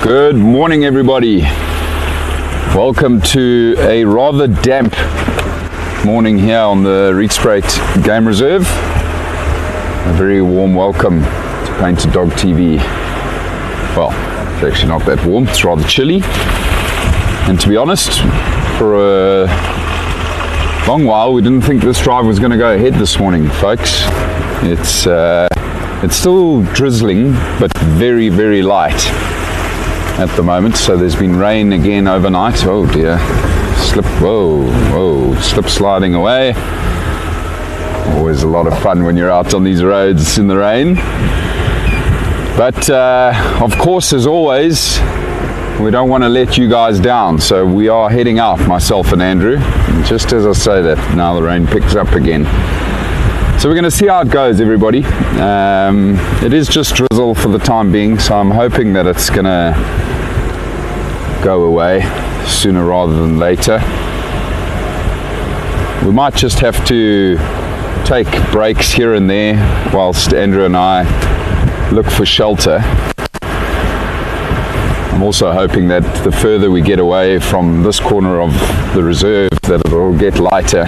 Good morning, everybody. Welcome to a rather damp morning here on the Rietspruit Game Reserve. A very warm welcome to Painted Dog TV. Well, it's actually not that warm, it's rather chilly. And to be honest, for a long while we didn't think this drive was going to go ahead this morning, folks. It's still drizzling, but very, very light at the moment. So there's been rain again overnight. Oh dear, slip sliding away. Always a lot of fun when you're out on these roads in the rain. But of course, as always, we don't want to let you guys down. So we are heading out, myself and Andrew. And just as I say that, now the rain picks up again. So we're going to see how it goes, everybody. It is just drizzle for the time being, so I'm hoping that it's going to go away sooner rather than later. We might just have to take breaks here and there whilst Andrew and I look for shelter. I'm also hoping that the further we get away from this corner of the reserve, that it will get lighter.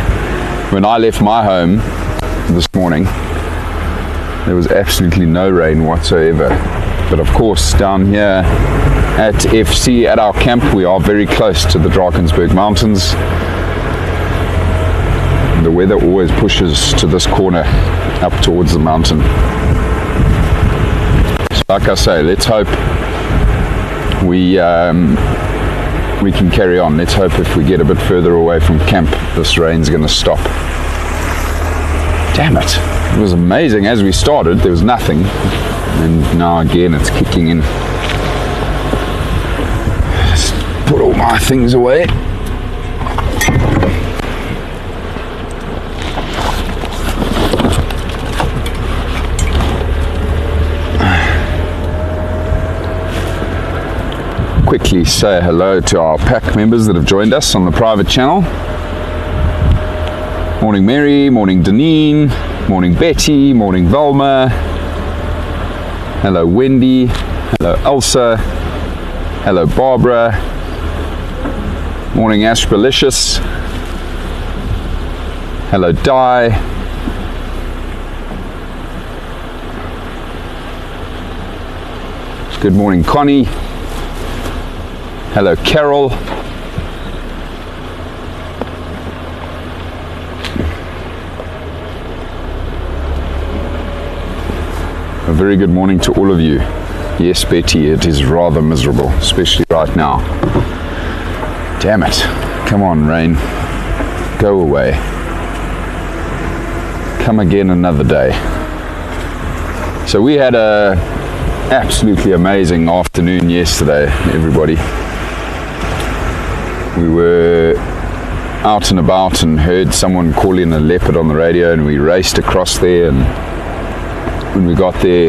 When I left my home this morning, there was absolutely no rain whatsoever. But of course, down here at FC, at our camp, we are very close to the Drakensberg Mountains. The weather always pushes to this corner up towards the mountain. So like I say, let's hope we can carry on. Let's hope if we get a bit further away from camp, this rain's going to stop. Damn it, it was amazing. As we started, there was nothing, and now again it's kicking in. Just put all my things away. Quickly say hello to our pack members that have joined us on the private channel. Morning Mary, morning Deneen, morning Betty, morning Velma, hello Wendy, hello Elsa, hello Barbara, morning Ashbalicious, hello Di, good morning Connie, hello Carol, a very good morning to all of you. Yes, Betty, it is rather miserable, especially right now. Damn it. Come on, rain. Go away. Come again another day. So we had a absolutely amazing afternoon yesterday, everybody. We were out and about and heard someone call in a leopard on the radio, and we raced across there, and when we got there,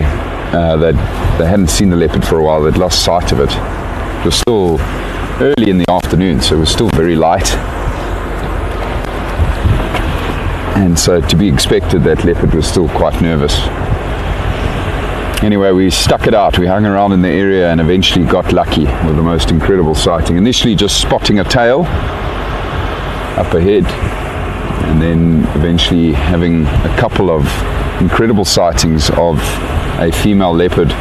they hadn't seen the leopard for a while. They'd lost sight of it. It was still early in the afternoon, so it was still very light. And so to be expected, that leopard was still quite nervous. Anyway, we stuck it out. We hung around in the area and eventually got lucky with the most incredible sighting. Initially just spotting a tail up ahead, and then eventually having a couple of incredible sightings of a female leopard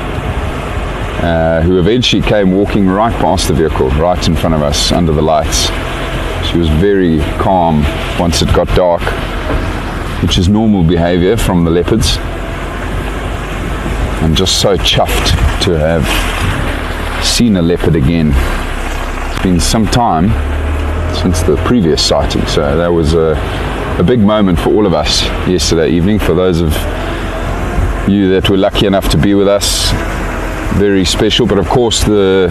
who eventually came walking right past the vehicle, right in front of us under the lights. She was very calm once it got dark, which is normal behavior from the leopards. I'm just so chuffed to have seen a leopard again. It's been some time since the previous sighting, so that was a big moment for all of us yesterday evening. For those of you that were lucky enough to be with us, very special. But of course the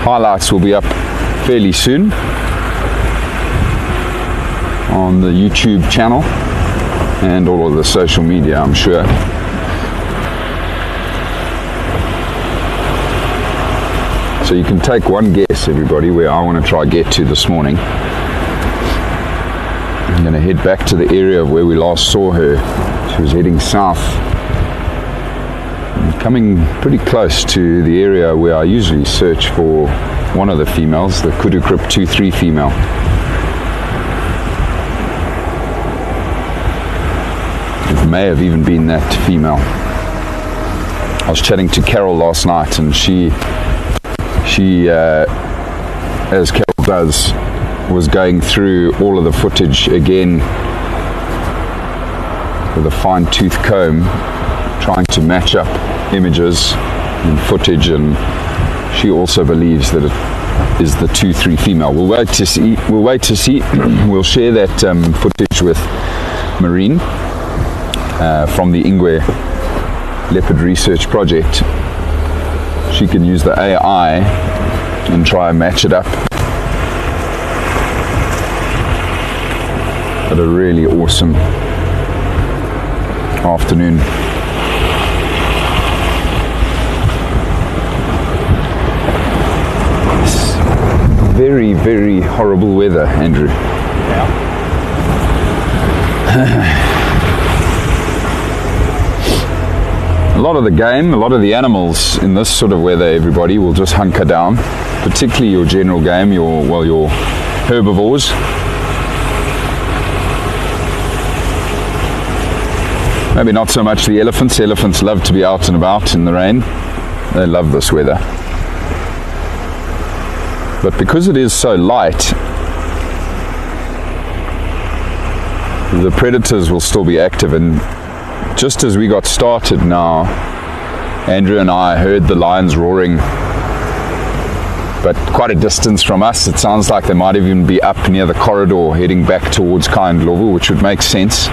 highlights will be up fairly soon on the YouTube channel and all of the social media, I'm sure. So you can take one guess, everybody, where I want to try get to this morning. I'm going to head back to the area of where we last saw her. She was heading south Coming pretty close to the area where I usually search for one of the females, the Kudukrip 2-3 female. It may have even been that female. I was chatting to Carol last night, and she as Carol does, was going through all of the footage again with a fine-tooth comb, trying to match up images and footage, and she also believes that it is the 2-3 female. We'll wait to see. We'll share that footage with Marine from the Ingwe Leopard Research Project. She can use the AI and try and match it up. But a really awesome afternoon. It's very, very horrible weather, Andrew. Yeah. A lot of the game, a lot of the animals in this sort of weather, everybody will just hunker down, particularly your general game, your herbivores. Maybe not so much the elephants. Elephants love to be out and about in the rain. They love this weather. But because it is so light, the predators will still be active. And just as we got started now, Andrew and I heard the lions roaring, but quite a distance from us. It sounds like they might even be up near the corridor heading back towards Lowveld, which would make sense.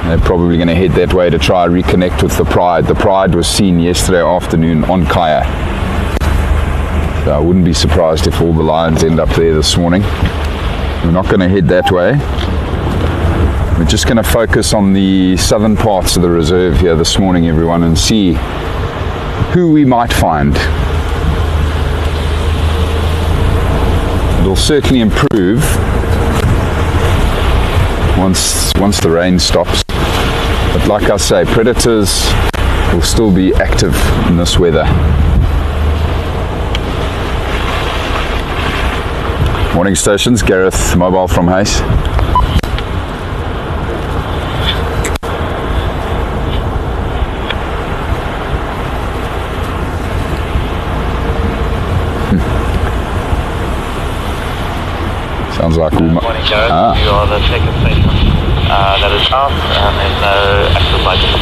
They're probably going to head that way to try and reconnect with the pride. The pride was seen yesterday afternoon on Kaya. So I wouldn't be surprised if all the lions end up there this morning. We're not going to head that way. We're just going to focus on the southern parts of the reserve here this morning, everyone, and see who we might find. It'll certainly improve once the rain stops. But like I say, predators will still be active in this weather. Morning stations, Gareth, mobile from Hayes. Sounds like we might. Morning, Gareth. You are the second station that is out, and there's no active lighting.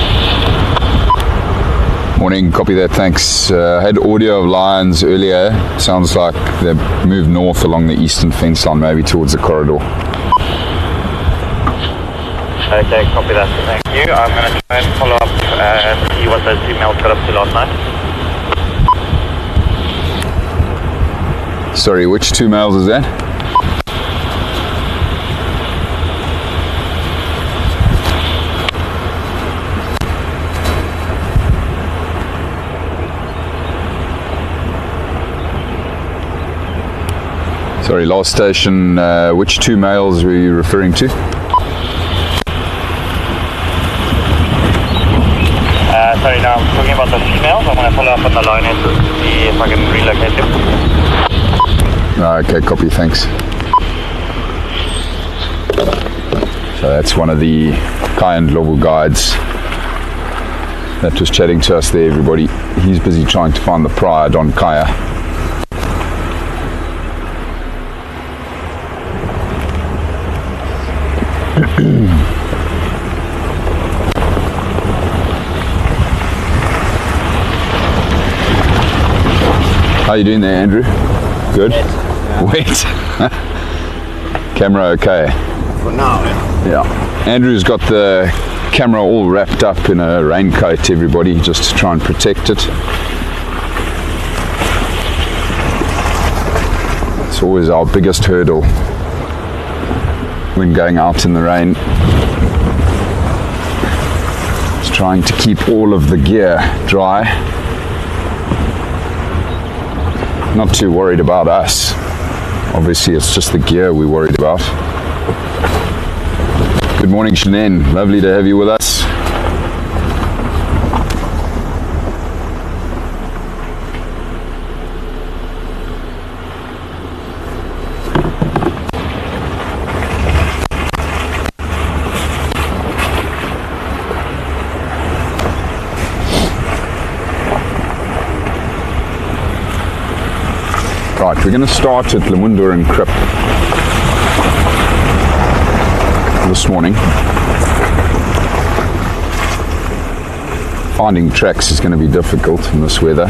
Morning, copy that, thanks. Had audio of lions earlier. Sounds like they've moved north along the eastern fence line, maybe towards the corridor. Okay, copy that. Thank you. I'm going to try and follow up and see what those females got up to last night. Sorry, which two males is that? Sorry, last station, which two males were you referring to? Sorry, now I'm talking about the females. I'm going to follow up on the lioness to see if I can relocate them. Okay, copy, thanks. So that's one of the Kayan Lowveld guides that was chatting to us there, everybody. He's busy trying to find the pride on Kaya. How you doing there, Andrew? Good? Wet? Camera okay? For now, yeah. Andrew's got the camera all wrapped up in a raincoat, everybody, just to try and protect it. It's always our biggest hurdle when going out in the rain. It's trying to keep all of the gear dry. Not too worried about us. Obviously, it's just the gear we're worried about. Good morning, Shanann. Lovely to have you with us. Right, we're going to start at Lemunda and Krip this morning. Finding tracks is going to be difficult in this weather.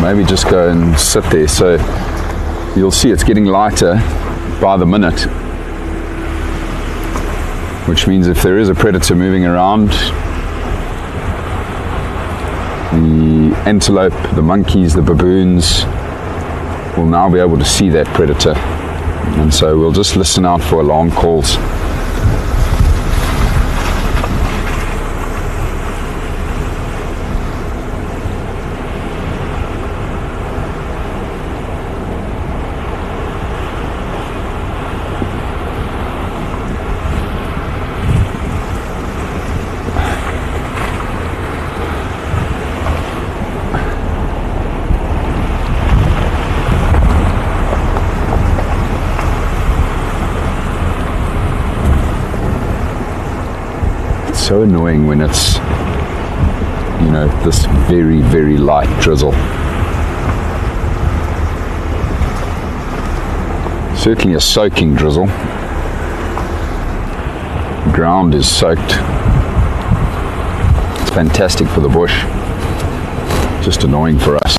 Maybe just go and sit there. So you'll see it's getting lighter by the minute, which means if there is a predator moving around, the antelope, the monkeys, the baboons will now be able to see that predator. And so we'll just listen out for alarm calls. So annoying when it's, you know, this very, very light drizzle. Certainly a soaking drizzle. The ground is soaked. It's fantastic for the bush. Just annoying for us.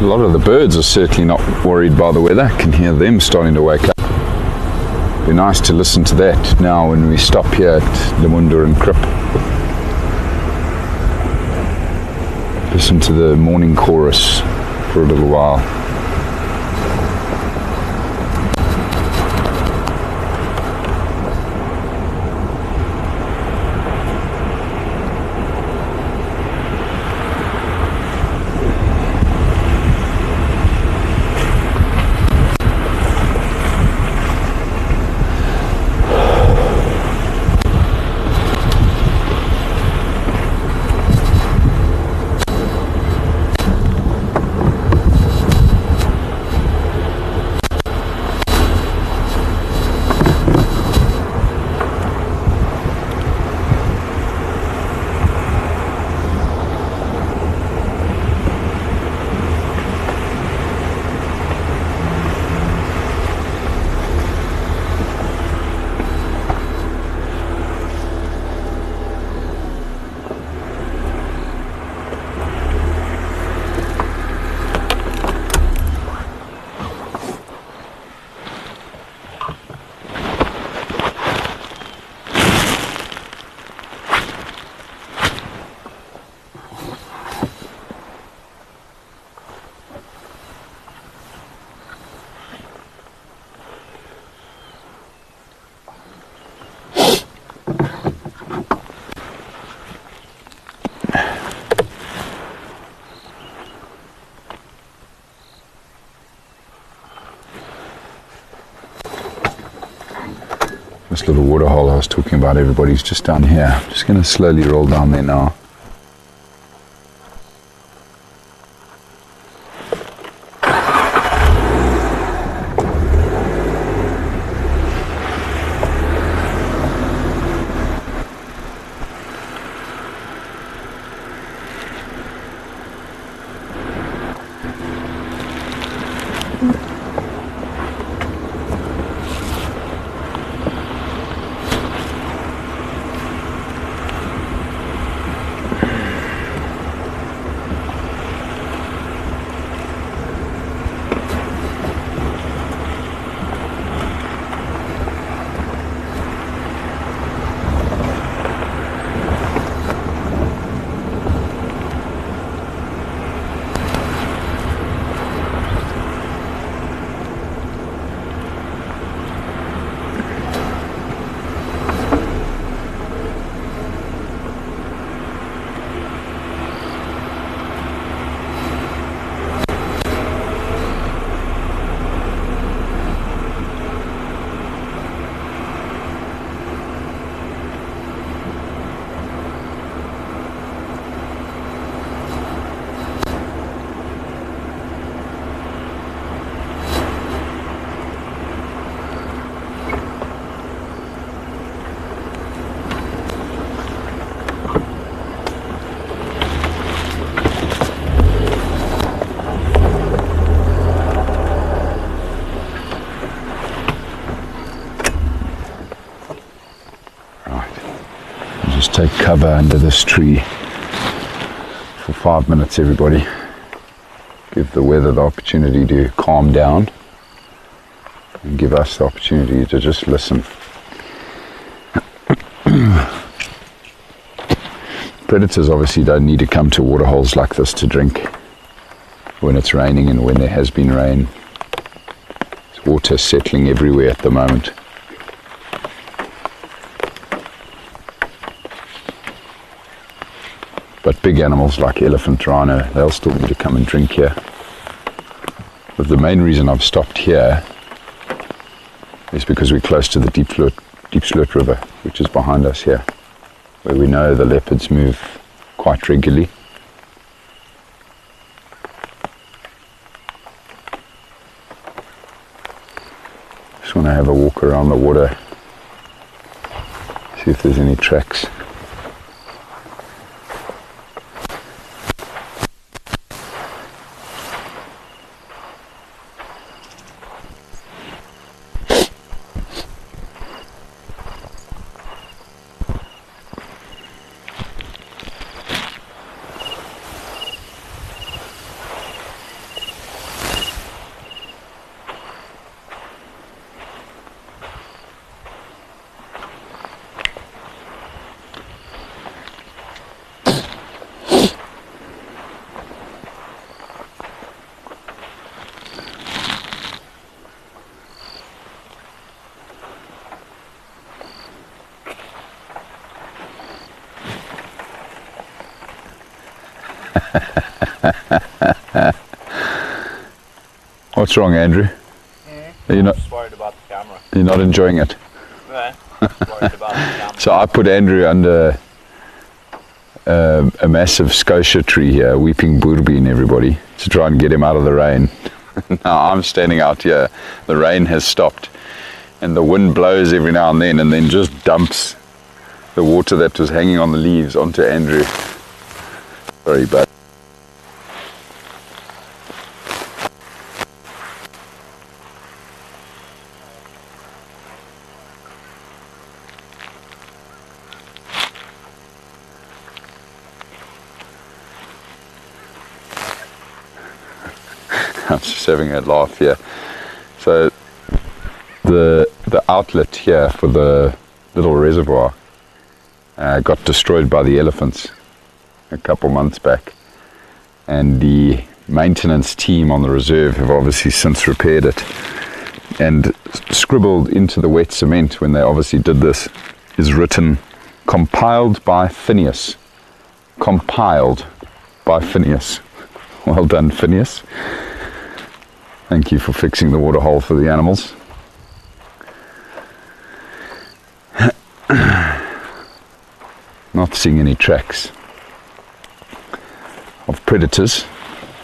A lot of the birds are certainly not worried by the weather. I can hear them starting to wake up. Be nice to listen to that now when we stop here at Lemunda and Krip. Listen to the morning chorus for a little while. This little waterhole I was talking about, everybody's just down here. I'm just going to slowly roll down there now. take cover under this tree for 5 minutes, everybody. Give the weather the opportunity to calm down and give us the opportunity to just listen. Predators obviously don't need to come to waterholes like this to drink when it's raining and when there has been rain. There's water settling everywhere at the moment. But big animals like elephant, rhino, they'll still need to come and drink here. But the main reason I've stopped here is because we're close to the Deep Sloot River, which is behind us here, where we know the leopards move quite regularly. Just want to have a walk around the water, see if there's any tracks. What's wrong, Andrew? Are you not? I'm just worried about the camera. You're not enjoying it. No, just worried about the camera. So I put Andrew under a massive scotia tree here, a weeping boerbean, everybody, to try and get him out of the rain. Now I'm standing out here. The rain has stopped, and the wind blows every now and then just dumps the water that was hanging on the leaves onto Andrew. Sorry, bud. I'm just having a laugh here. So the outlet here for the little reservoir got destroyed by the elephants a couple months back, and the maintenance team on the reserve have obviously since repaired it, and scribbled into the wet cement when they obviously did this is written, compiled by Phineas. Compiled by Phineas. Well done, Phineas. Thank you for fixing the water hole for the animals. Not seeing any tracks of predators.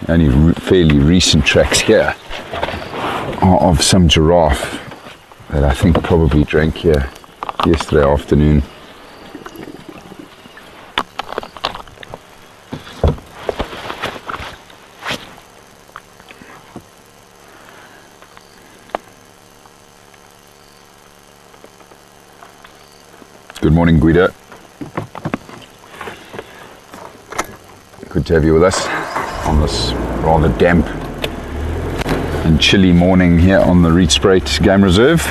Only fairly recent tracks here are of some giraffe that I think probably drank here yesterday afternoon. Good morning, Guido. Good to have you with us on this rather damp and chilly morning here on the Rietspruit Game Reserve.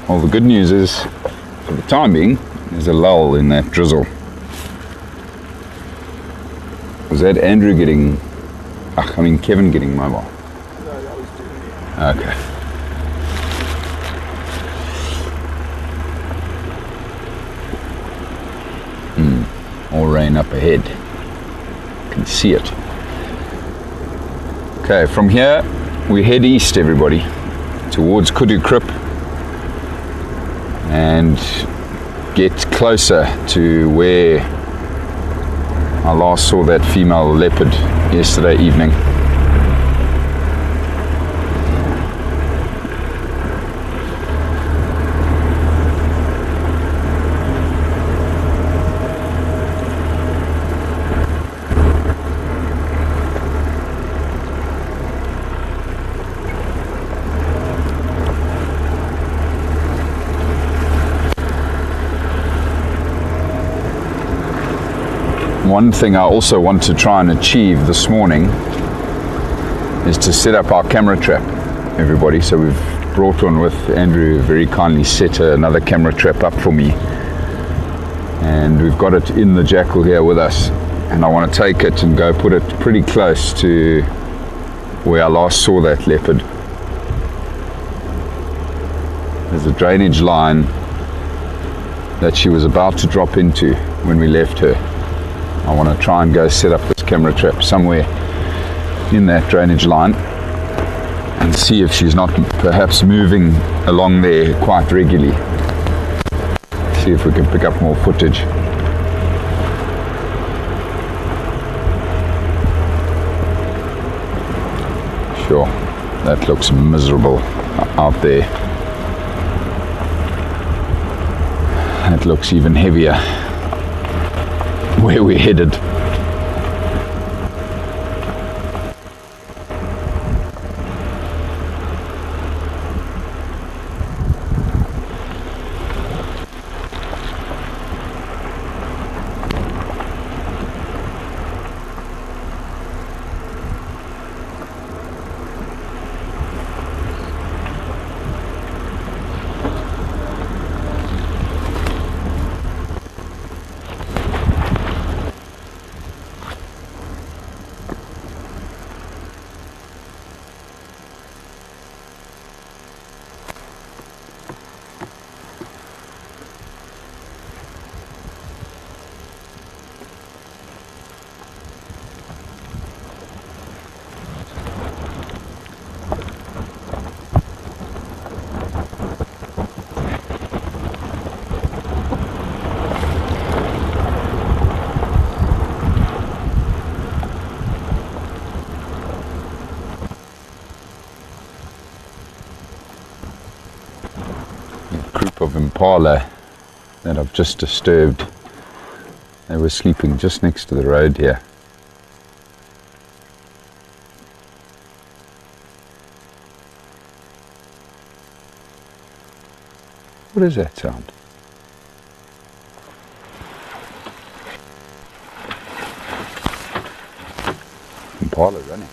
Well, the good news is, for the time being, there's a lull in that drizzle. Was that Andrew getting... Kevin getting mobile? No, that was doing it. Okay. More rain up ahead. Can see it. Okay, from here we head east, everybody, towards Kudu Krip, and get closer to where I last saw that female leopard yesterday evening. one thing I also want to try and achieve this morning is to set up our camera trap, everybody. So we've brought on with Andrew, very kindly set another camera trap up for me, and we've got it in the jackal here with us, and I want to take it and go put it pretty close to where I last saw that leopard. There's a drainage line that she was about to drop into when we left her. I want to try and go set up this camera trap somewhere in that drainage line and see if she's not perhaps moving along there quite regularly. See if we can pick up more footage. Sure, that looks miserable out there. That looks even heavier where we're headed. Of impala that I've just disturbed. They were sleeping just next to the road here. What is that sound? Impala running.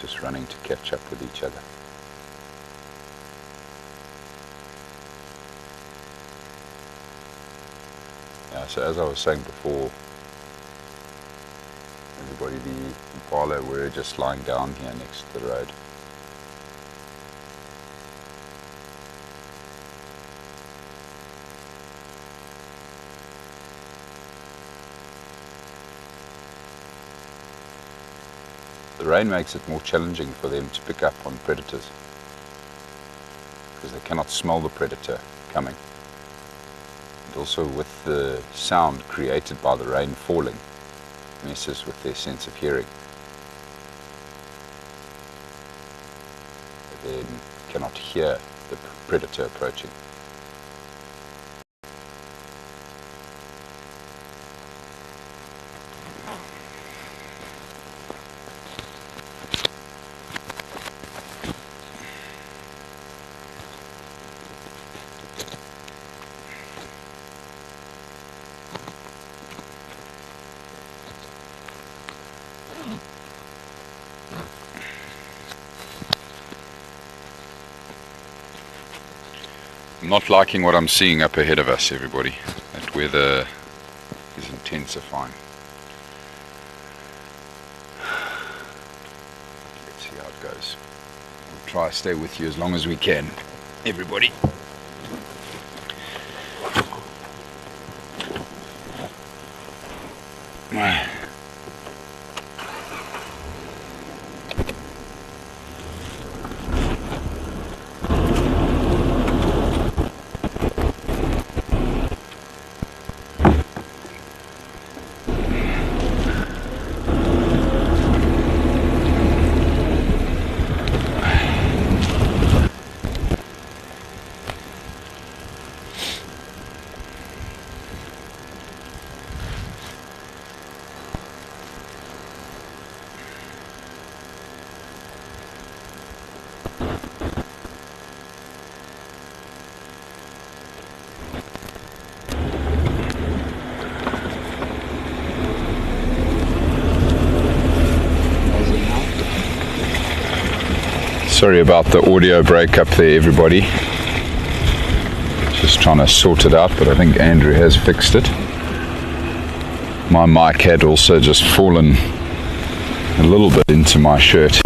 Just running to catch up with each other. Yeah, so as I was saying before, everybody, the impala were just lying down here next to the road. The rain makes it more challenging for them to pick up on predators because they cannot smell the predator coming. And also with the sound created by the rain falling, messes with their sense of hearing. They then cannot hear the predator approaching. I'm not liking what I'm seeing up ahead of us, everybody. That weather is intensifying. Let's see how it goes. We'll try to stay with you as long as we can, everybody. Sorry about the audio breakup there, everybody. Just trying to sort it out, but I think Andrew has fixed it. My mic had also just fallen a little bit into my shirt.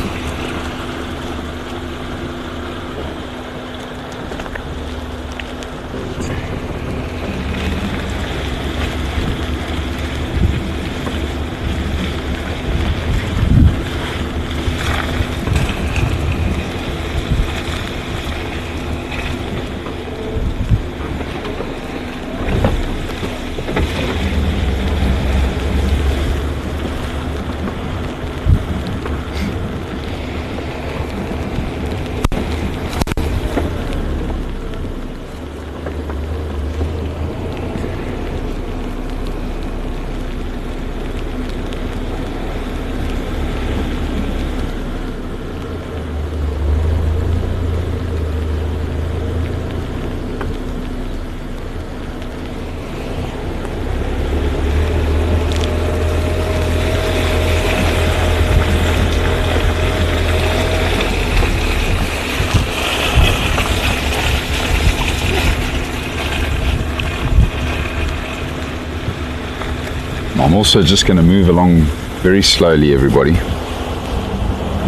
I'm also just going to move along very slowly, everybody,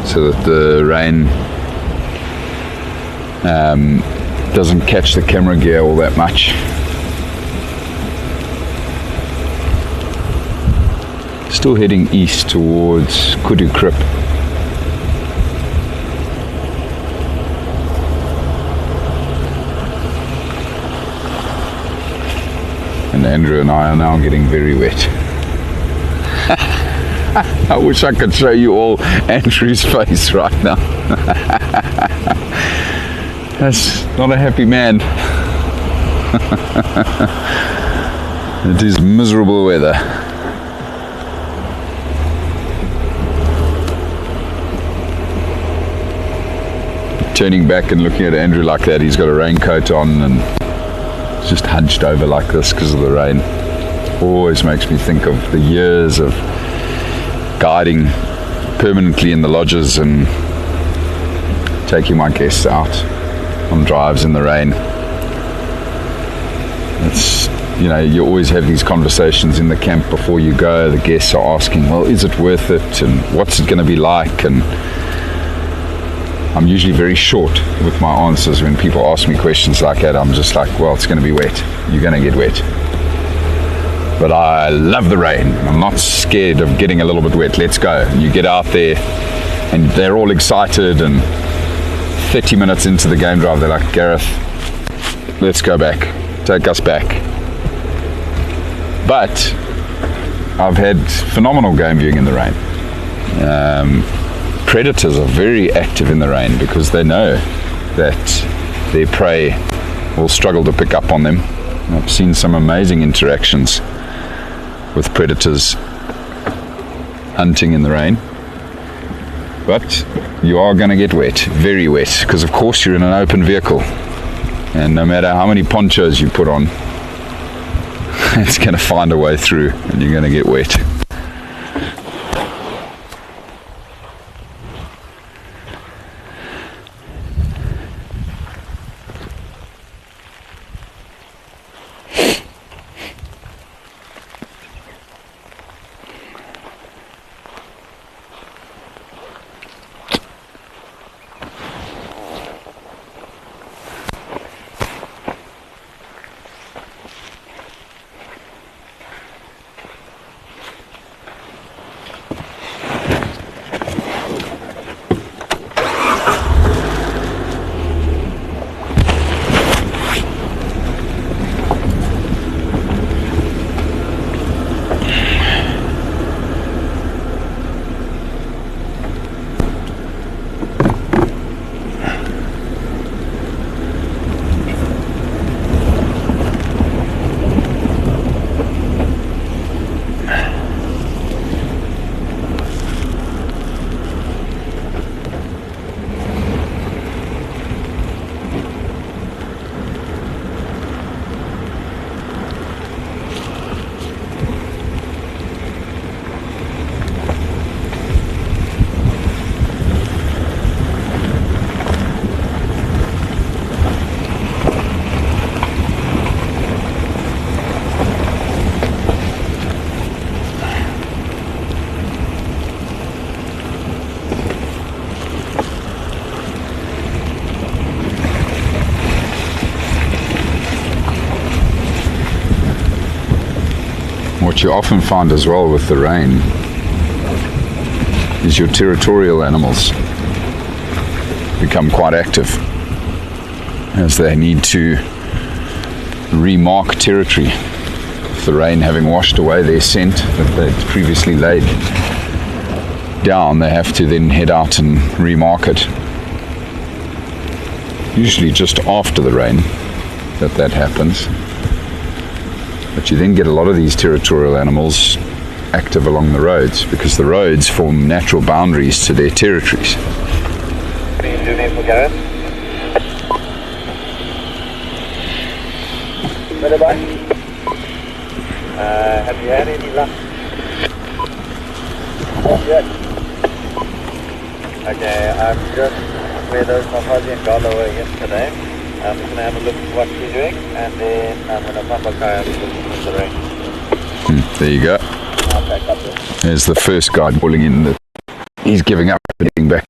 so that the rain doesn't catch the camera gear all that much. Still heading east towards Kudu Krip. And Andrew and I are now getting very wet. I wish I could show you all Andrew's face right now. That's not a happy man. It is miserable weather. Turning back and looking at Andrew like that, he's got a raincoat on and he's just hunched over like this because of the rain. Always makes me think of the years of guiding permanently in the lodges and taking my guests out on drives in the rain. It's, you know, you always have these conversations in the camp before you go. The guests are asking, well, is it worth it, and what's it going to be like? And I'm usually very short with my answers when people ask me questions like that. I'm just like, well, it's going to be wet. You're going to get wet. But I love the rain. I'm not scared of getting a little bit wet. Let's go. And you get out there and they're all excited, and 30 minutes into the game drive, they're like, Gareth, let's go back. Take us back. But I've had phenomenal game viewing in the rain. Predators are very active in the rain because they know that their prey will struggle to pick up on them. I've seen some amazing interactions with predators hunting in the rain, but you are going to get wet, very wet, because of course you're in an open vehicle, and no matter how many ponchos you put on, it's going to find a way through and you're going to get wet. what you often find as well with the rain is your territorial animals become quite active as they need to remark territory. With the rain having washed away their scent that they'd previously laid down, they have to then head out and remark it. Usually just after the rain that happens. But you then get a lot of these territorial animals active along the roads because the roads form natural boundaries to their territories. What are you doing for Gareth? Have you had any luck? Not yet. Okay, I'm just where those Mahaji and Gala were yesterday. I'm just going to have a look at what you're doing, and then I'm going to pump a car and look at the rain. There you go. I'll back up there. There's the first guy pulling in that he's giving up and heading back.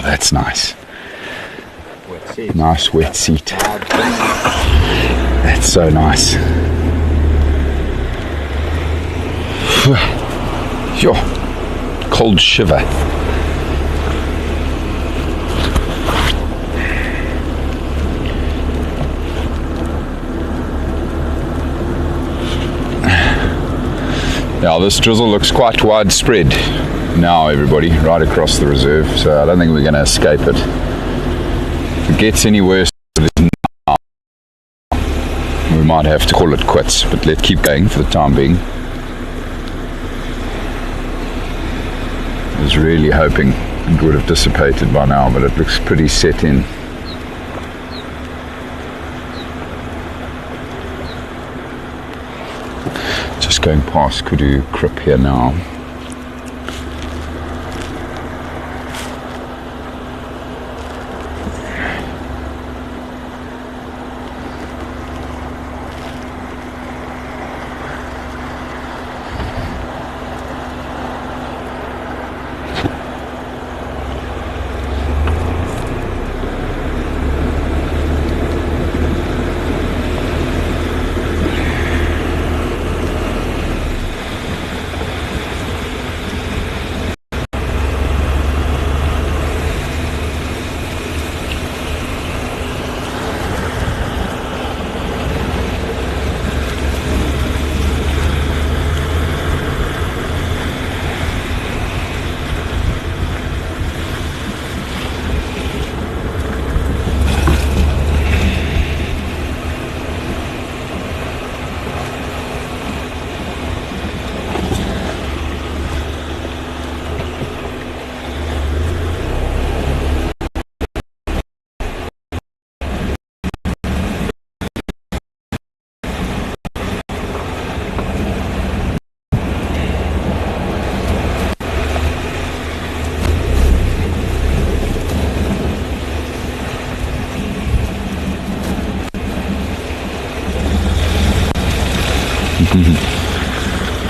That's nice. Wet seat. Nice wet seat. That's so nice. Yo, cold shiver. Yeah, this drizzle looks quite widespread now, everybody, right across the reserve, so I don't think we're going to escape it. If it gets any worse than now, we might have to call it quits, but let's keep going for the time being. I was really hoping it would have dissipated by now, but it looks pretty set in. Just going past Kudu Krip here now.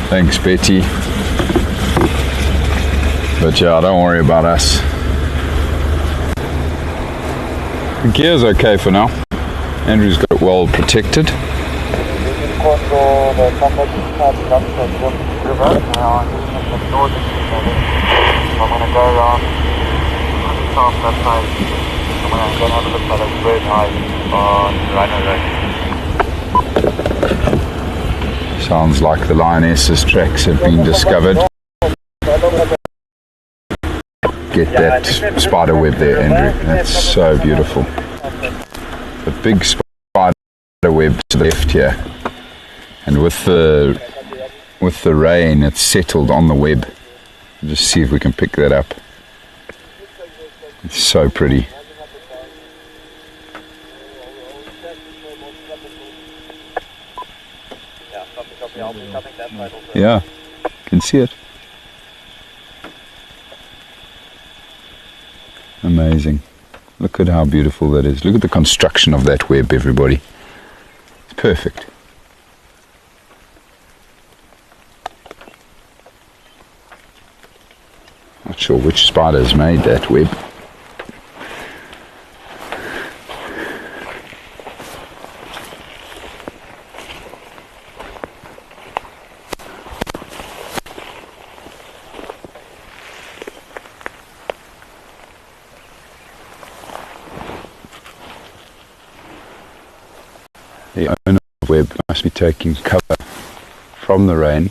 Thanks, Betty. But yeah, don't worry about us. The gear's okay for now. Andrew's got it well protected. Sounds like the lioness's tracks have been discovered. Get that spider web there, Andrew. That's so beautiful. The big spider web to the left here, and with the rain, it's settled on the web. Just see if we can pick that up. It's so pretty. Yeah, can see it. Amazing. Look at how beautiful that is. Look at the construction of that web, everybody. It's perfect. Not sure which spiders made that web. The owner of the web must be taking cover from the rain.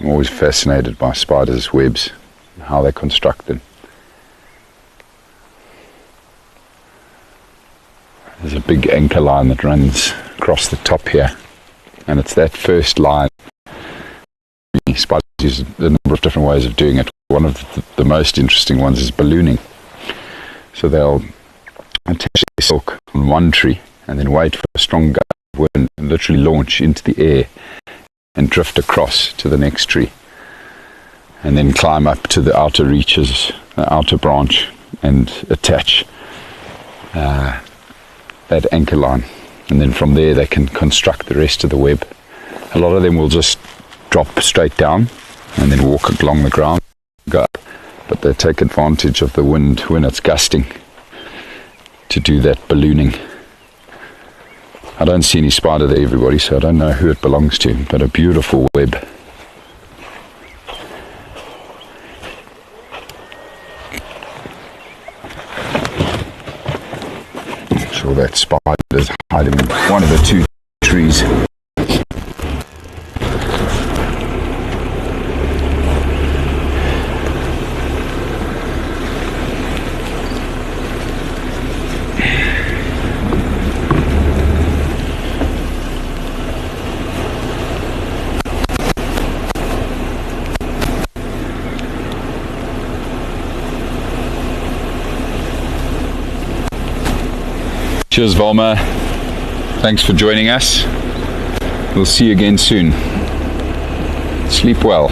I'm always fascinated by spiders' webs and how they're constructed. There's a big anchor line that runs across the top here, and it's that first line. Spiders use a number of different ways of doing it. One of the most interesting ones is ballooning. So they'll attach their silk on one tree and then wait for a strong gust of wind and literally launch into the air and drift across to the next tree, and then climb up to the outer reaches, the outer branch, and attach that anchor line, and then from there they can construct the rest of the web. A lot of them will just drop straight down and then walk along the ground, go up, but they take advantage of the wind when it's gusting to do that ballooning. I don't see any spider there, everybody, so I don't know who it belongs to, but a beautiful web. I'm sure that spider is hiding in one of the two trees. Cheers, Volma. Thanks for joining us. We'll see you again soon. Sleep well.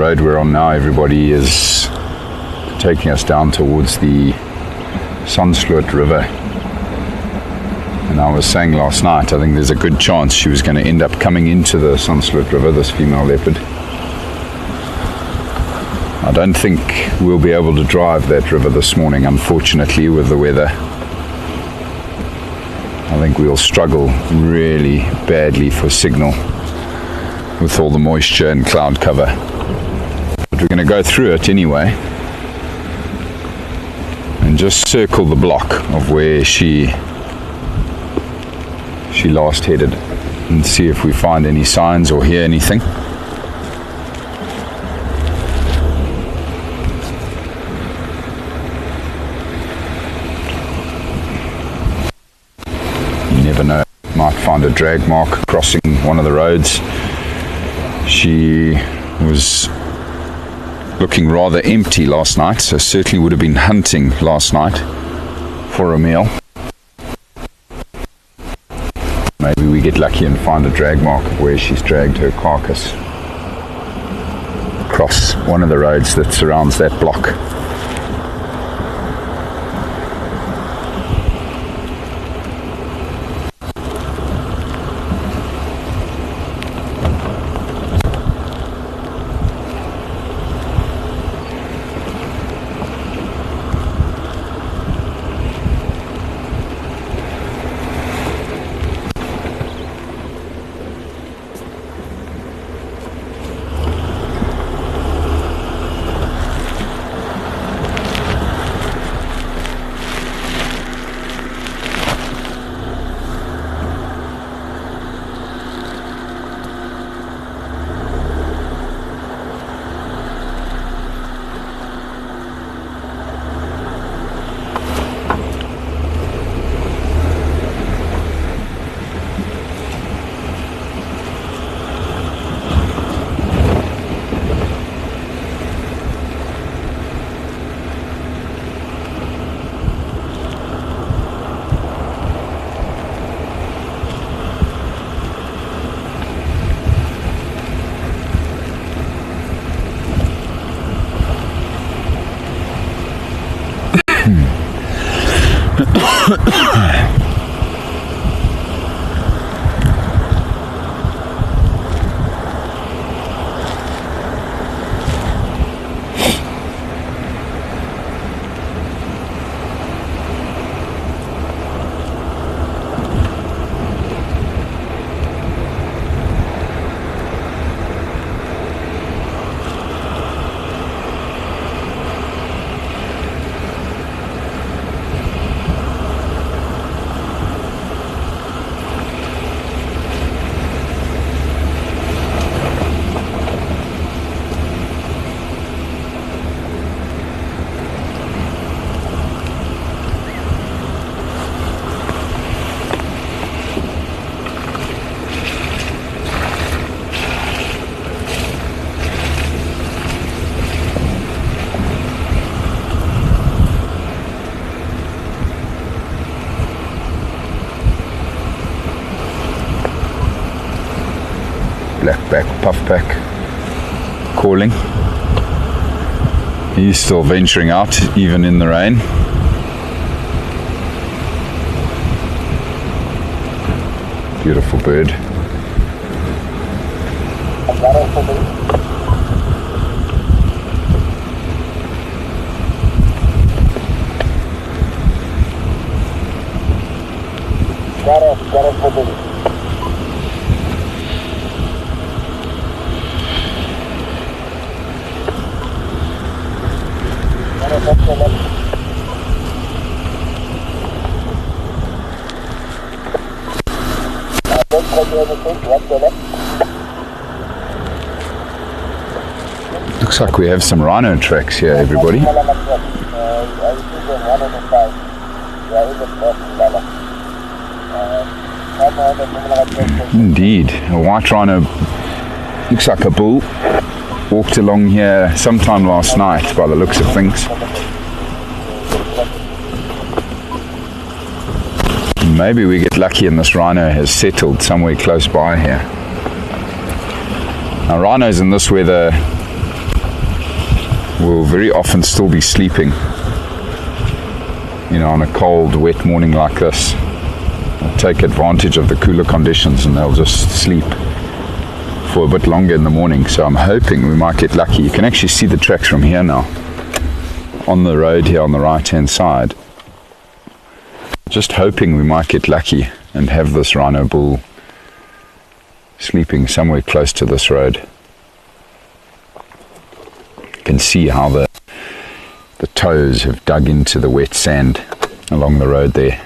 road we're on now, everybody, is taking us down towards the Sunsloot River. And I was saying last night, I think there's a good chance she was going to end up coming into the Sunsloot River, this female leopard. I don't think we'll be able to drive that river this morning, unfortunately, with the weather. I think we'll struggle really badly for signal with all the moisture and cloud cover. But we're going to go through it anyway and just circle the block of where she last headed and see if we find any signs or hear anything. You never know, might find a drag mark crossing one of the roads. She was looking rather empty last night, so certainly would have been hunting last night for a meal. Maybe we get lucky and find a drag mark of where she's dragged her carcass across one of the roads that surrounds that block. Blackback, puffback calling. He's still venturing out even in the rain. Beautiful bird. Gareth, Looks like we have some rhino tracks here, everybody. Indeed, a white rhino, looks like a bull, walked along here sometime last night by the looks of things. Maybe we get lucky and this rhino has settled somewhere close by here. Now rhinos in this weather will very often still be sleeping, you know, on a cold, wet morning like this. They'll take advantage of the cooler conditions and they'll just sleep for a bit longer in the morning. So I'm hoping we might get lucky. You can actually see the tracks from here now, on the road here on the right hand side. Just hoping we might get lucky and have this rhino bull sleeping somewhere close to this road. You can see how the toes have dug into the wet sand along the road there.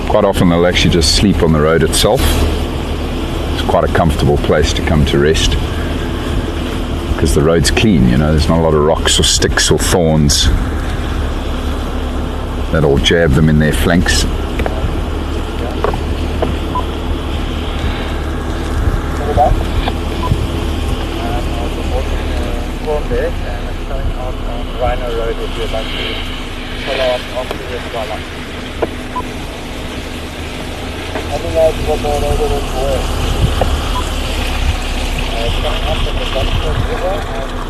Quite often they'll actually just sleep on the road itself. It's quite a comfortable place to come to rest because the road's clean, you know, there's not a lot of rocks or sticks or thorns that'll jab them in their flanks. Rhino Road if you'd like to follow up after this while I don't know what the road is for. Coming up from the Rietspruit River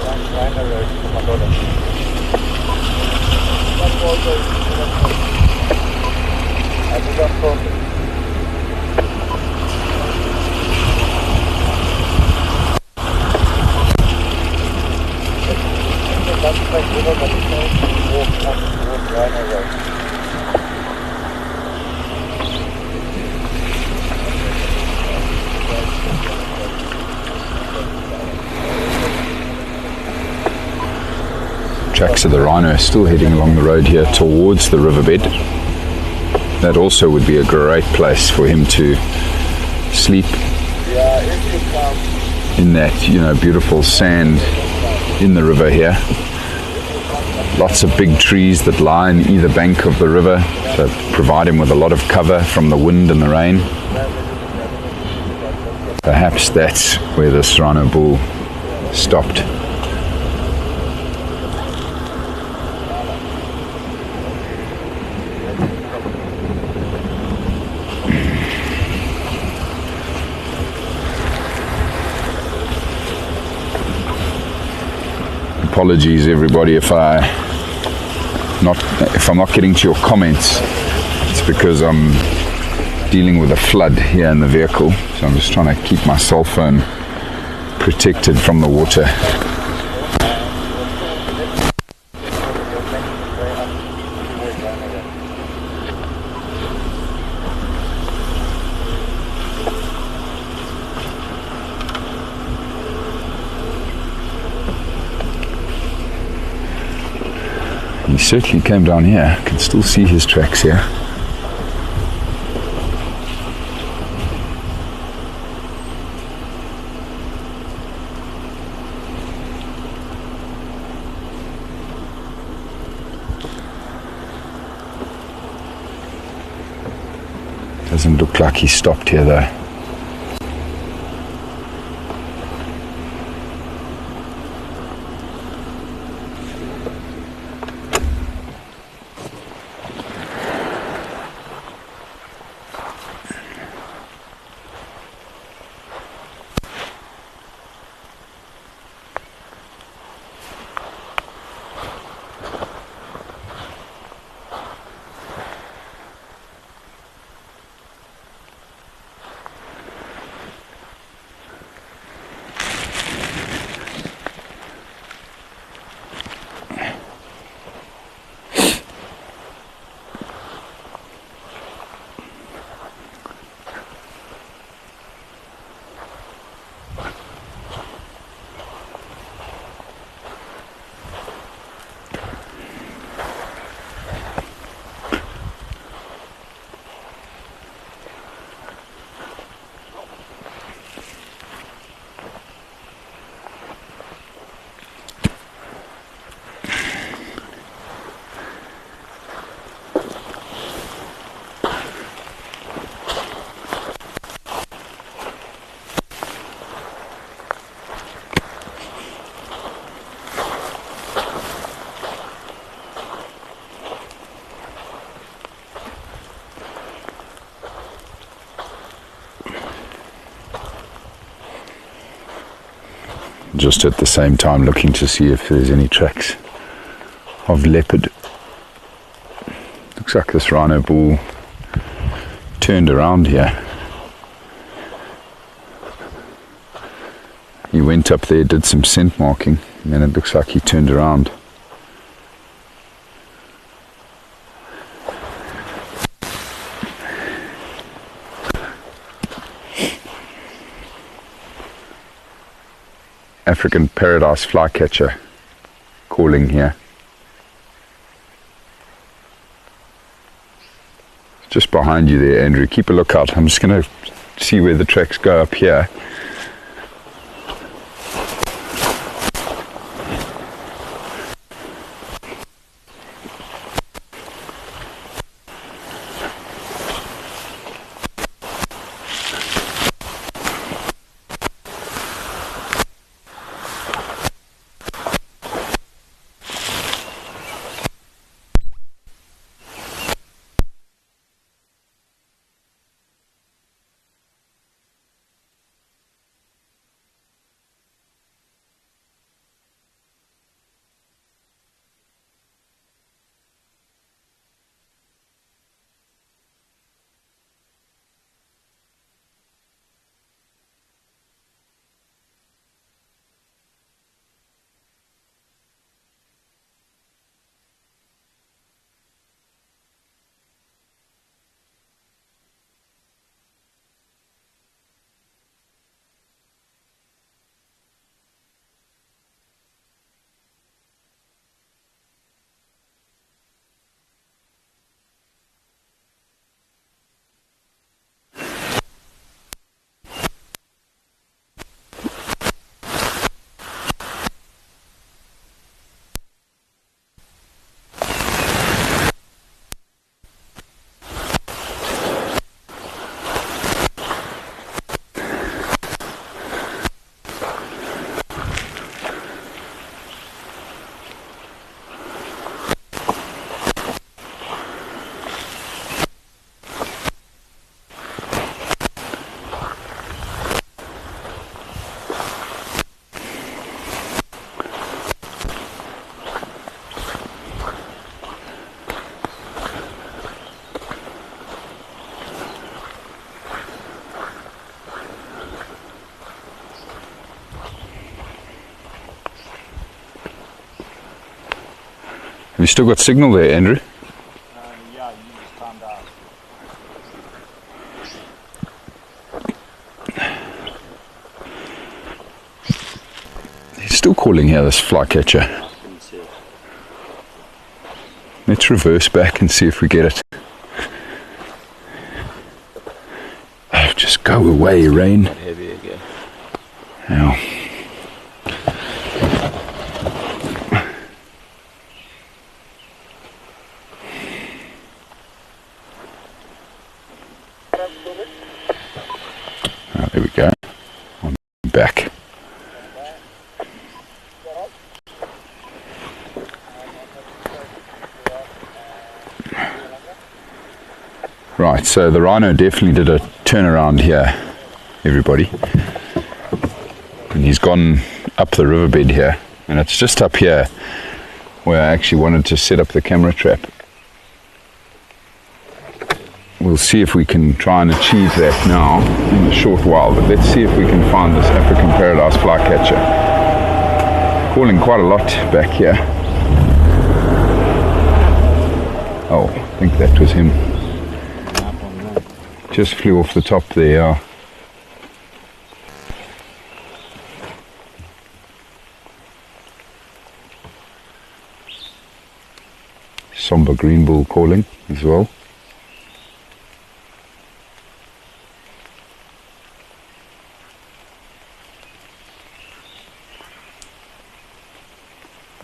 and Rhino Road to my brother. That's also I did not focus. That's like river, but it's going to walk up towards Rhino Road. Tracks of the rhino are still heading along the road here towards the riverbed. That also would be a great place for him to sleep in that, you know, beautiful sand in the river here. Lots of big trees that lie on either bank of the river that provide him with a lot of cover from the wind and the rain. Perhaps that's where this rhino bull stopped. Apologies everybody if I'm not getting to your comments. It's because I'm dealing with a flood here in the vehicle, so I'm just trying to keep my cell phone protected from the water. He certainly came down here. I can still see his tracks here. Doesn't look like he stopped here though. just at the same time looking to see if there's any tracks of leopard. Looks like this rhino bull turned around here. He went up there, did some scent marking, and then it looks like he turned around. African paradise flycatcher calling here. Just behind you there, Andrew. Keep a lookout. I'm just going to see where the tracks go up here. Have you still got signal there, Andrew? Yeah, you just timed out. He's still calling here, this flycatcher. Let's reverse back and see if we get it. Oh, just go away, rain. Heavy again. Now. There we go. I'm back. Right, so the rhino definitely did a turnaround here, everybody. And he's gone up the riverbed here. And it's just up here where I actually wanted to set up the camera trap. We'll see if we can try and achieve that now in a short while, but let's see if we can find this African paradise flycatcher. Calling quite a lot back here. Oh, I think that was him. Just flew off the top there. Somber green bull calling as well.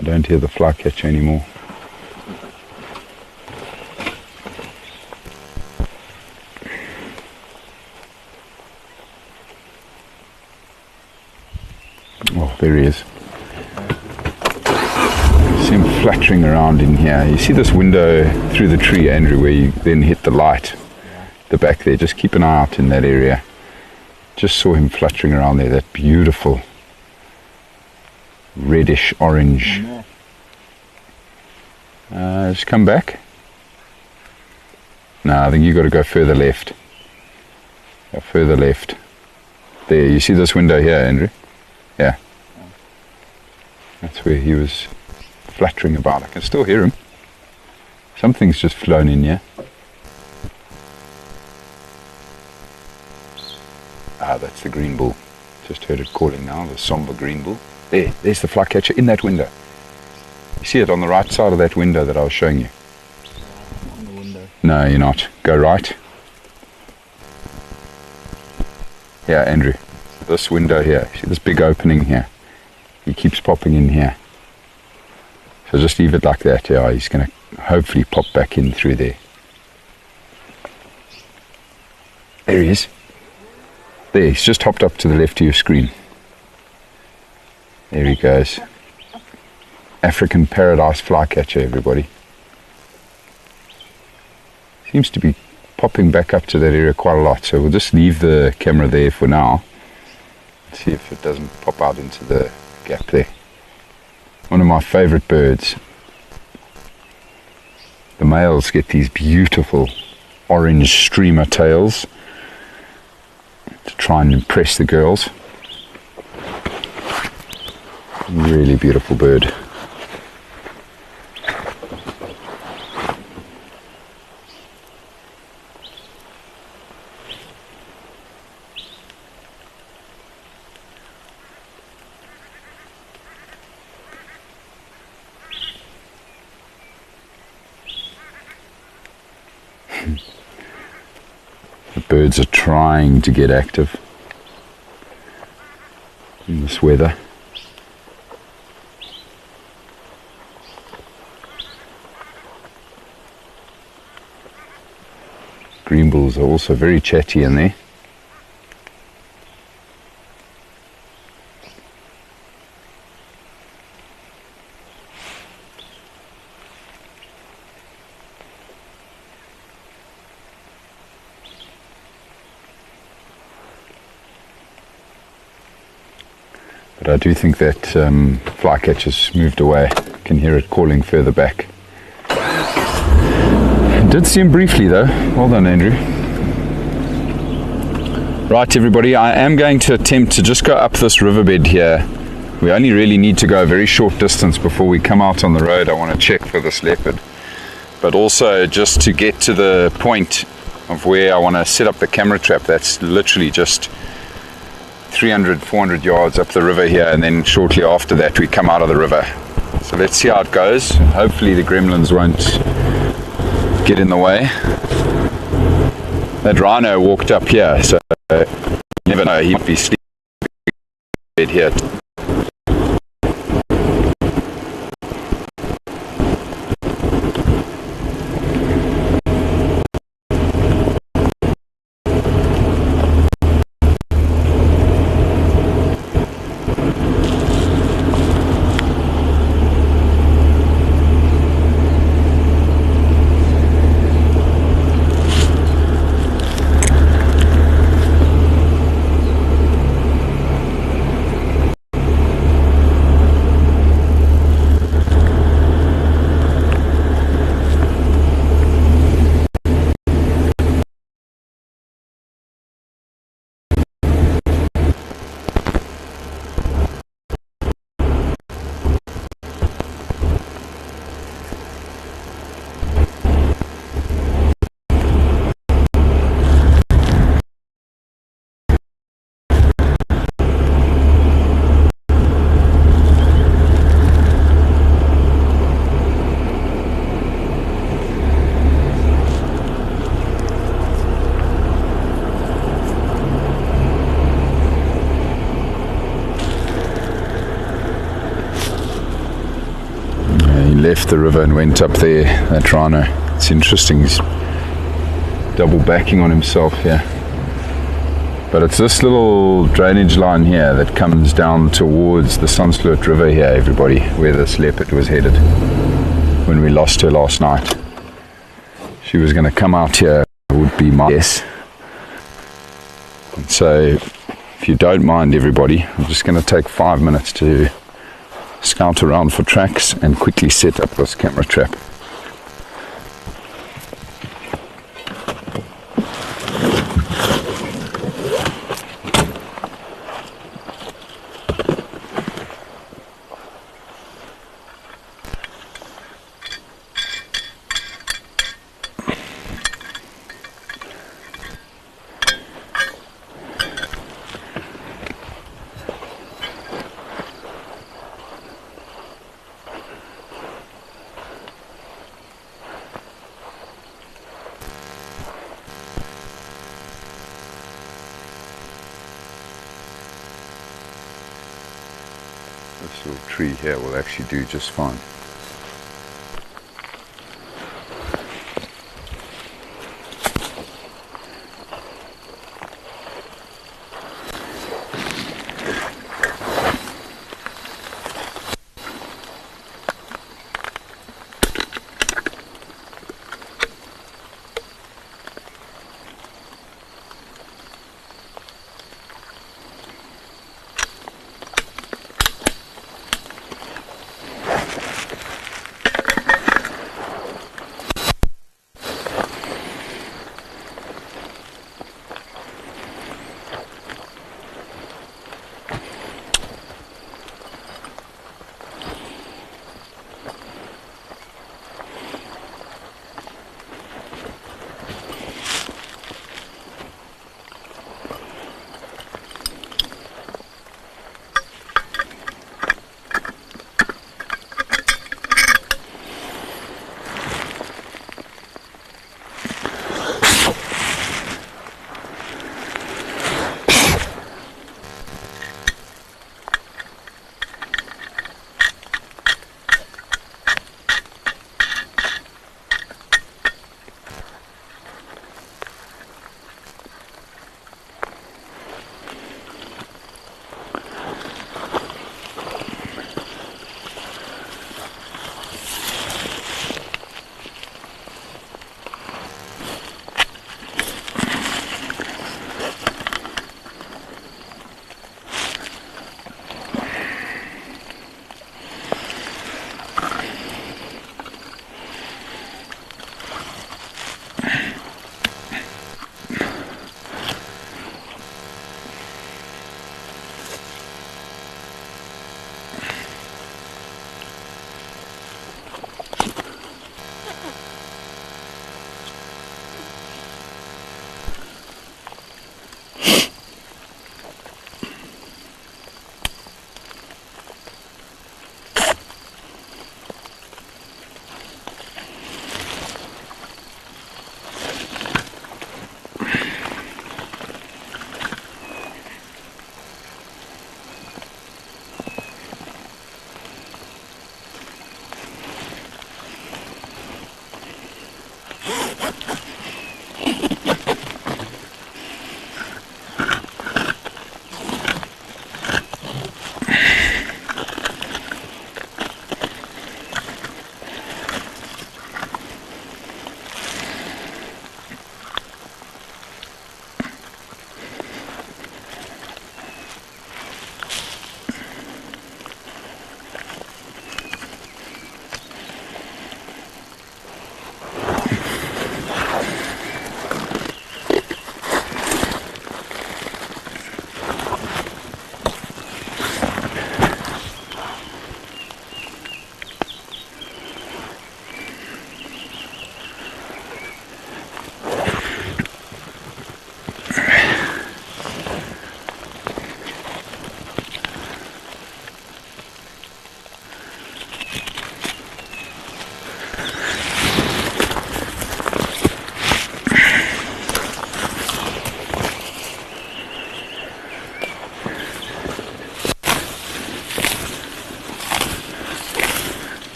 I don't hear the flycatcher anymore. Oh, there he is. See him fluttering around in here. You see this window through the tree, Andrew, where you then hit the light, the back there. Just keep an eye out in that area. Just saw him fluttering around there. That beautiful reddish orange. Just come back. No, I think you got to go further left. Go further left. There, you see this window here, Andrew? Yeah. That's where he was fluttering about. I can still hear him. Something's just flown in here. Ah, that's the green bull. Just heard it calling now, the somber green bull. There's the flycatcher in that window. You see it on the right side of that window that I was showing you. On the window. No, you're not. Go right. Yeah, Andrew. This window here. See this big opening here? He keeps popping in here. So just leave it like that. Yeah, he's going to hopefully pop back in through there. There he is. There, he's just hopped up to the left of your screen. There he goes. African paradise flycatcher, everybody. Seems to be popping back up to that area quite a lot, so we'll just leave the camera there for now. See if it doesn't pop out into the gap there. One of my favorite birds. The males get these beautiful orange streamer tails to try and impress the girls. Really beautiful bird. The birds are trying to get active in this weather. Green bulls are also very chatty in there. But I do think that flycatcher's moved away. I can hear it calling further back. Did see him briefly though. Well done, Andrew. Right, everybody, I am going to attempt to just go up this riverbed here. We only really need to go a very short distance before we come out on the road. I want to check for this leopard, but also just to get to the point of where I want to set up the camera trap. That's literally just 300-400 yards up the river here, and then shortly after that we come out of the river. So let's see how it goes. Hopefully the gremlins won't get in the way. That rhino walked up here, so you never know, he might be sleeping here. Left the river and went up there, that rhino. It's interesting, he's double backing on himself here. But it's this little drainage line here that comes down towards the Sunsloot River here, everybody, where this leopard was headed when we lost her last night. She was going to come out here, would be my guess. And so, if you don't mind, everybody, I'm just going to take 5 minutes to scout around for tracks and quickly set up this camera trap. This little tree here will actually do just fine.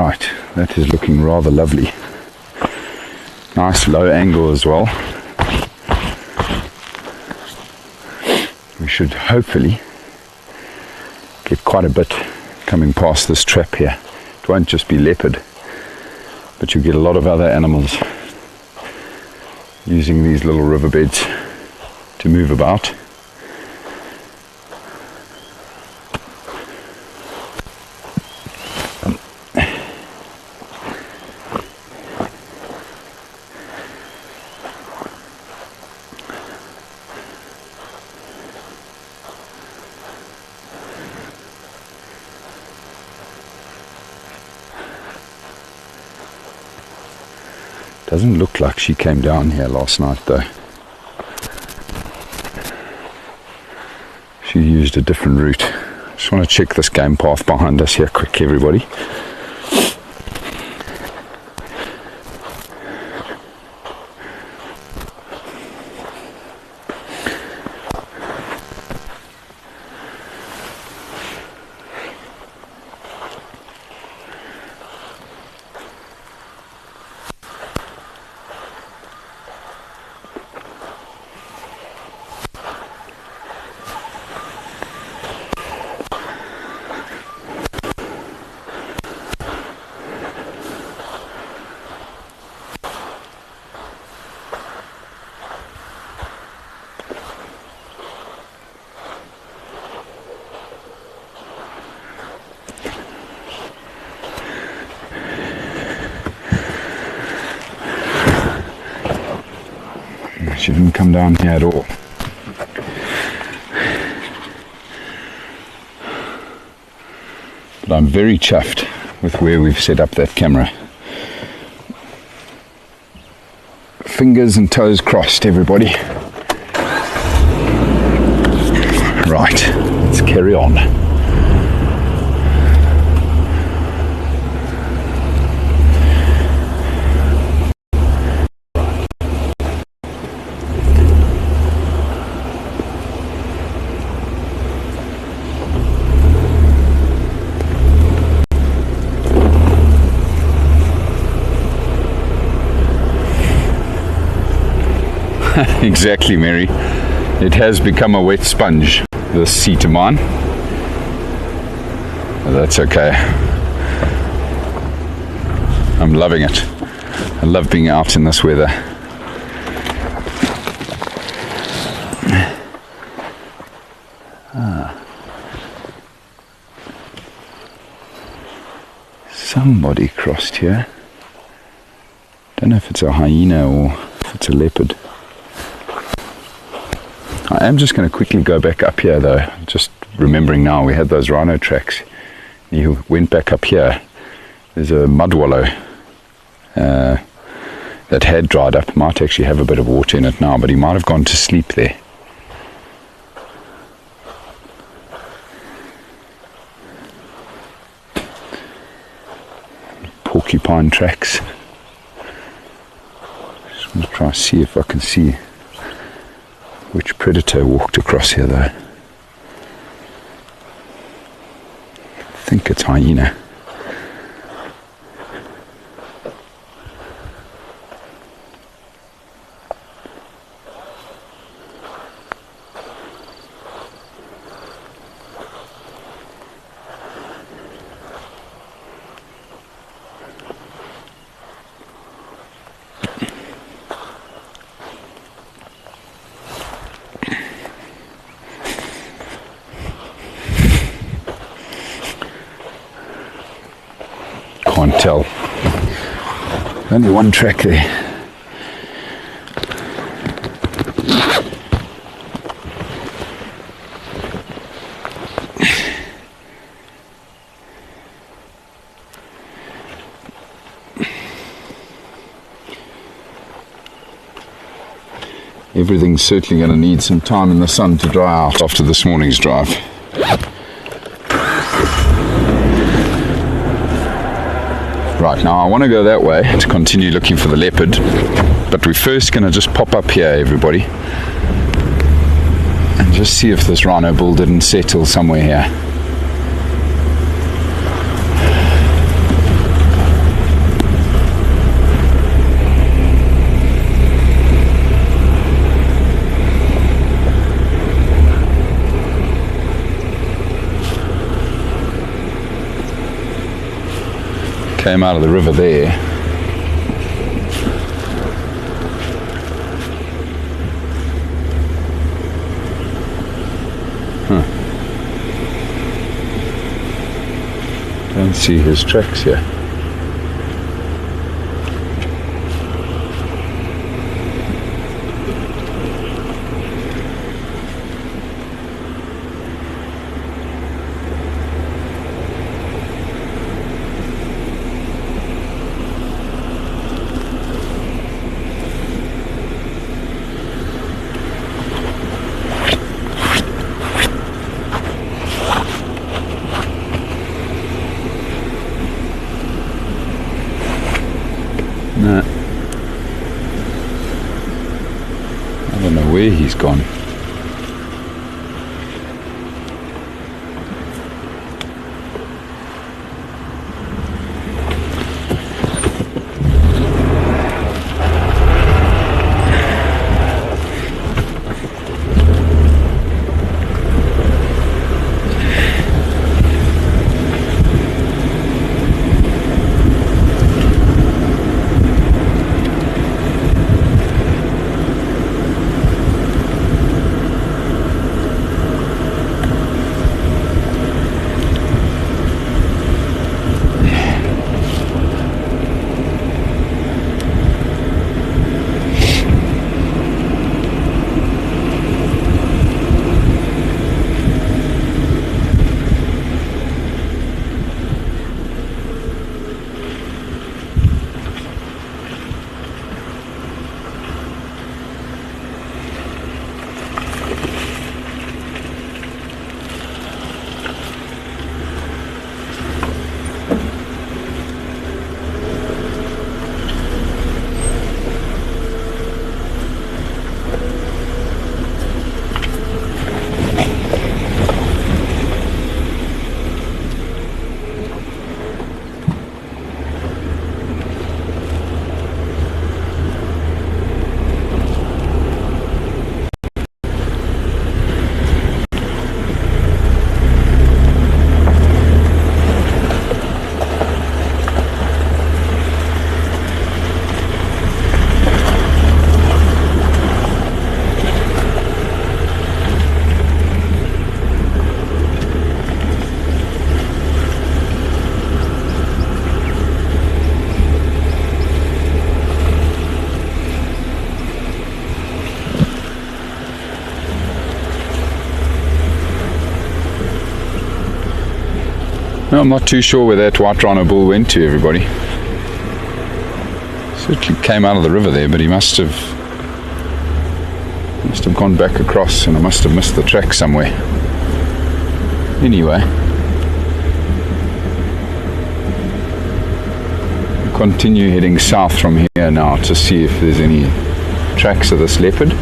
Right, that is looking rather lovely. Nice low angle as well. We should hopefully get quite a bit coming past this trap here. It won't just be leopard, but you get a lot of other animals using these little riverbeds to move about. Doesn't look like she came down here last night though. She used a different route. Just want to check this game path behind us here quick, everybody. She didn't come down here at all. But I'm very chuffed with where we've set up that camera. Fingers and toes crossed, everybody. Right, let's carry on. Exactly, Mary. It has become a wet sponge, this seat of mine. But that's okay. I'm loving it. I love being out in this weather. Somebody crossed here. Don't know if it's a hyena or if it's a leopard. I am just going to quickly go back up here though, just remembering now we had those rhino tracks. You went back up here, there's a mud wallow that had dried up, might actually have a bit of water in it now, but he might have gone to sleep there. Porcupine tracks. Just want to try and see if I can see which predator walked across here though. I think it's hyena. Can't tell. Only one track there. Everything's certainly going to need some time in the sun to dry out after this morning's drive. Right, now I want to go that way to continue looking for the leopard, but we're first going to just pop up here, everybody, and just see if this rhino bull didn't settle somewhere here. Came out of the river there. Don't see his tracks here. No. I don't know where he's gone. No, I'm not too sure where that white rhino bull went to, everybody. Certainly came out of the river there, but he must have gone back across, and I must have missed the track somewhere. Anyway, we'll continue heading south from here now to see if there's any tracks of this leopard.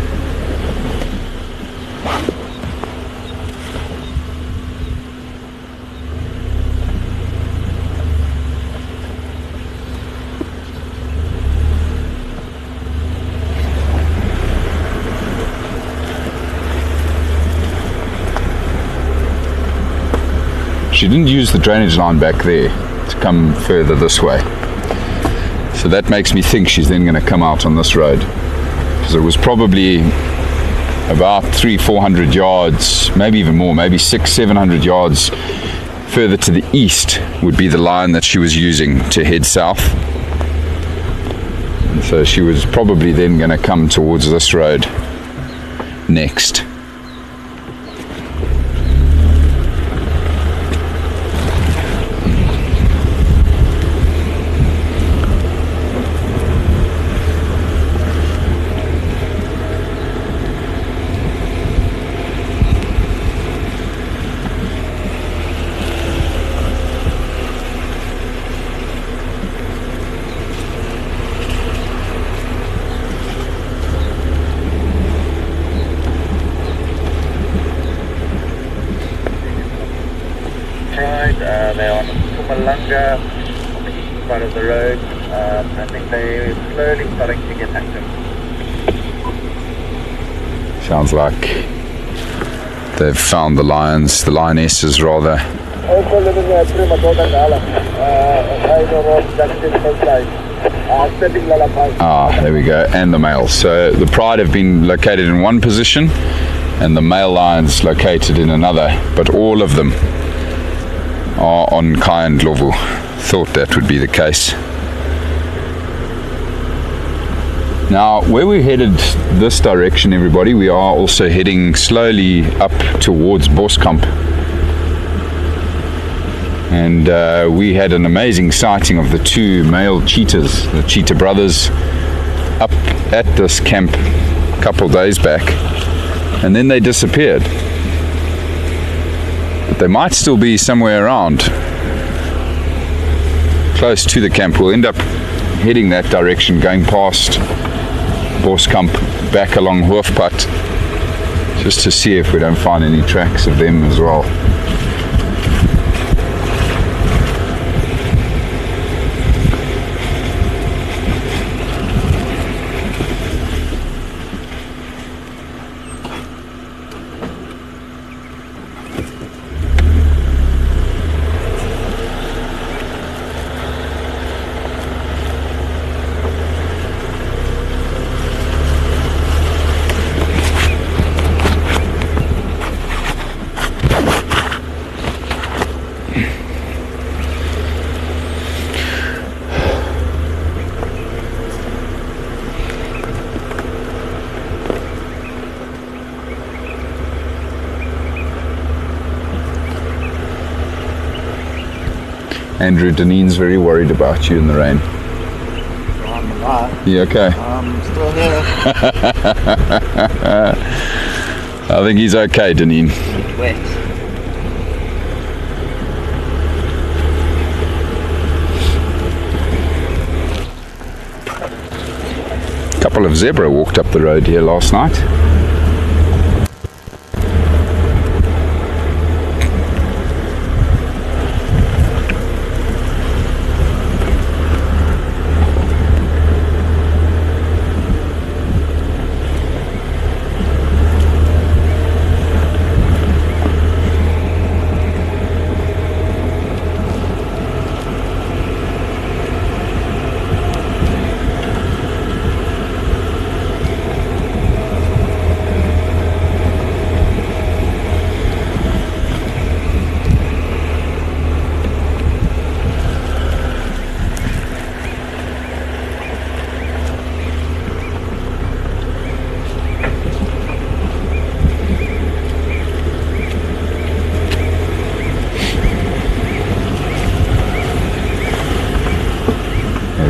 She didn't use the drainage line back there to come further this way. So that makes me think she's then going to come out on this road. Because it was probably about 300-400 yards, maybe even more, maybe 600-700 yards further to the east would be the line that she was using to head south. And so she was probably then going to come towards this road next. They're on Mpumalanga, on the east side of the road. I think they're slowly starting to get active. Sounds like they've found the lions, the lionesses rather. There we go, and the male. So the pride have been located in one position and the male lions located in another, but all of them are on Kai and Lovu. Thought that would be the case. Now, where we're headed this direction, everybody, we are also heading slowly up towards Boskamp. And we had an amazing sighting of the two male cheetahs, the cheetah brothers, up at this camp a couple of days back. And then they disappeared. But they might still be somewhere around, close to the camp. We'll end up heading that direction, going past Boskamp, back along Hoofpad, just to see if we don't find any tracks of them as well. Andrew, Deneen's very worried about you in the rain. I'm alive. You okay? I'm still here. I think he's okay, Deneen. It's wet. A couple of zebra walked up the road here last night.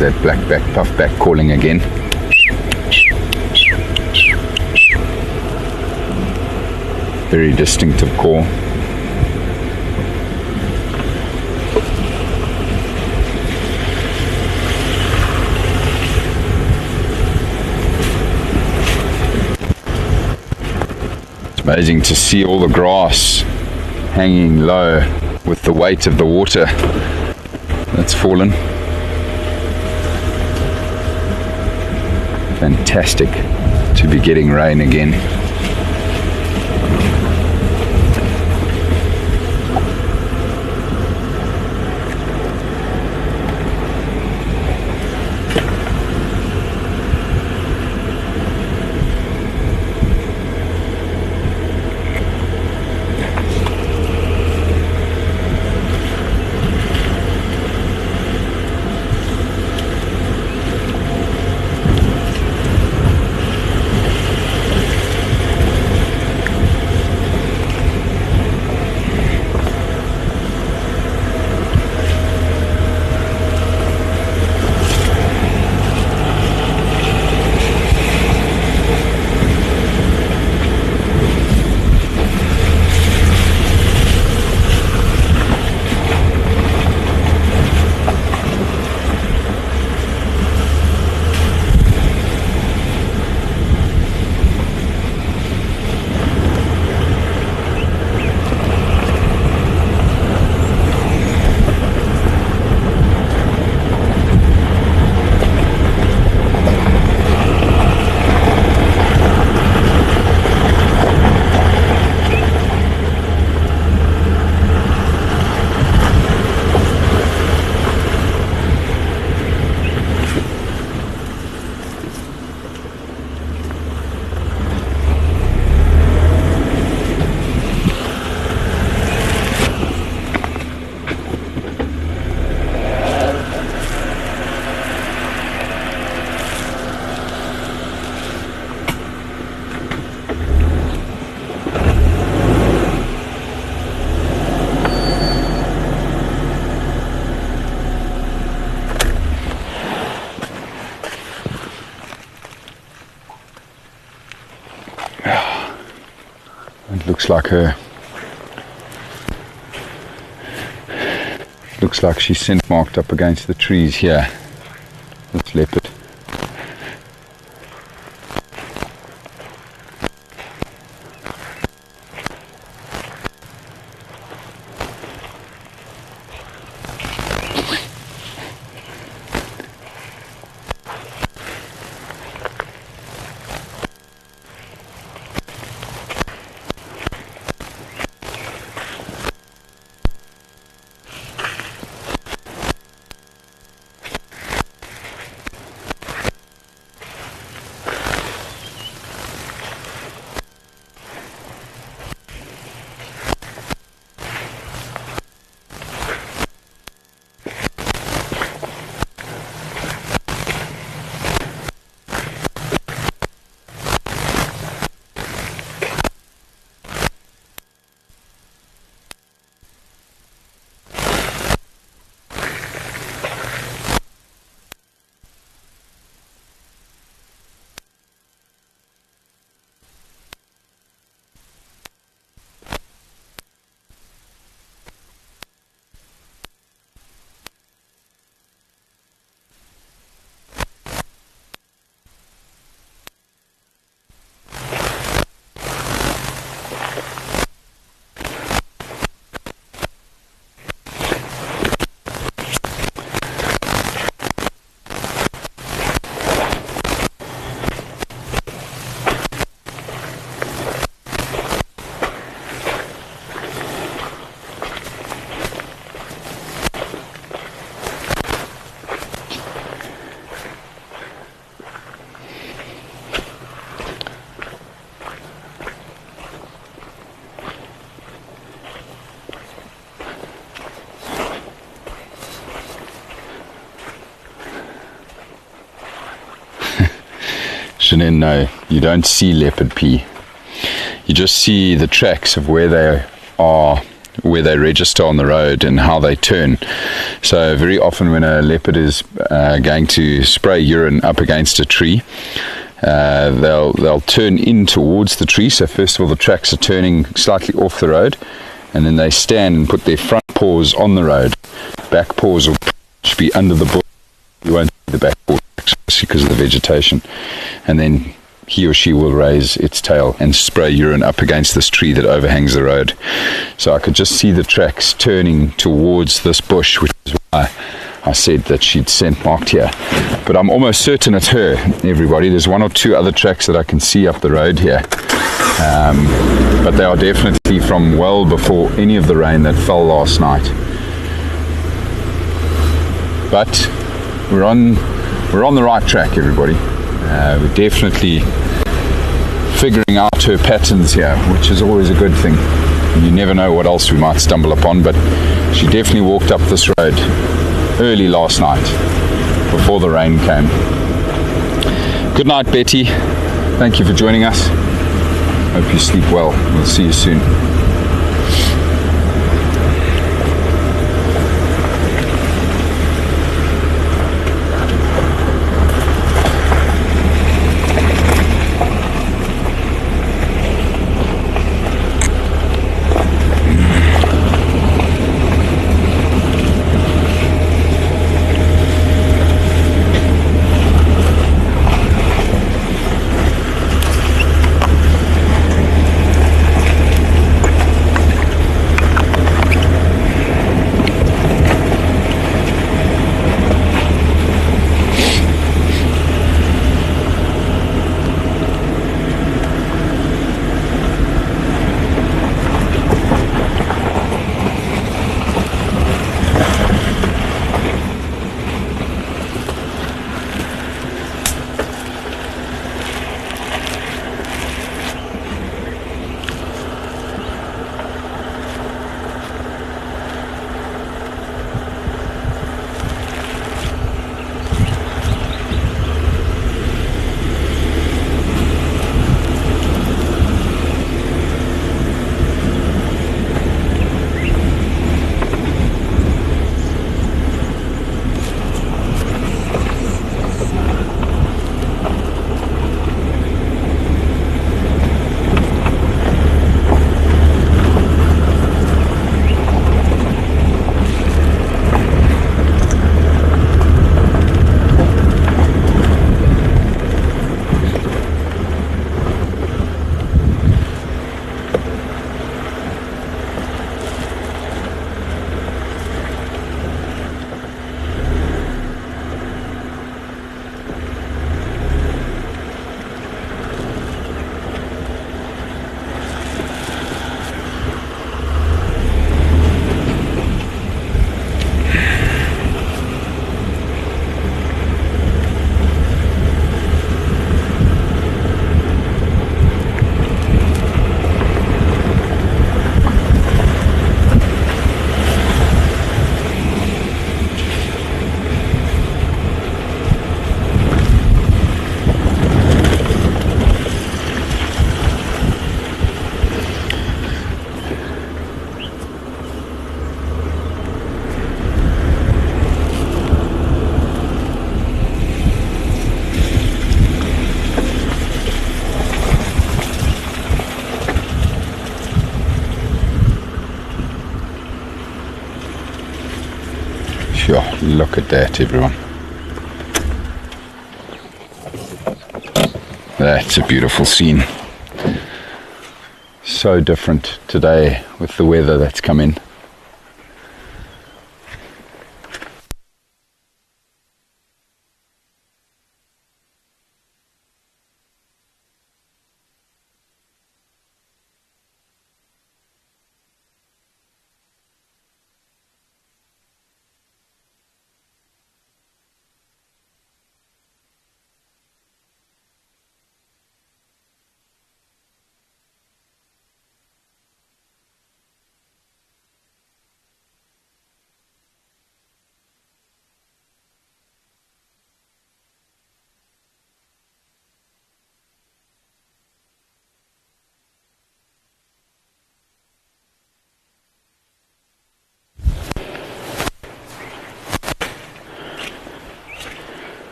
That blackback puffback calling again. Very distinctive call. It's amazing to see all the grass hanging low with the weight of the water that's fallen. Fantastic to be getting rain again. looks like her. Looks like she's scent marked up against the trees here. That's leopard. Shannon, no, you don't see leopard pee. You just see the tracks of where they are, where they register on the road and how they turn. So very often when a leopard is going to spray urine up against a tree, they'll turn in towards the tree. So first of all, the tracks are turning slightly off the road, and then they stand and put their front paws on the road. Back paws will be under the bush. You won't see the back paws because of the vegetation, and then he or she will raise its tail and spray urine up against this tree that overhangs the road. So I could just see the tracks turning towards this bush, which is why I said that she'd scent marked here. But I'm almost certain it's her, everybody. There's one or two other tracks that I can see up the road here, but they are definitely from well before any of the rain that fell last night. But we're on the right track, everybody. We're definitely figuring out her patterns here, which is always a good thing. You never know what else we might stumble upon, but she definitely walked up this road early last night before the rain came. Good night, Betty. Thank you for joining us. Hope you sleep well. We'll see you soon. Look at that, everyone. That's a beautiful scene. So different today with the weather that's come in.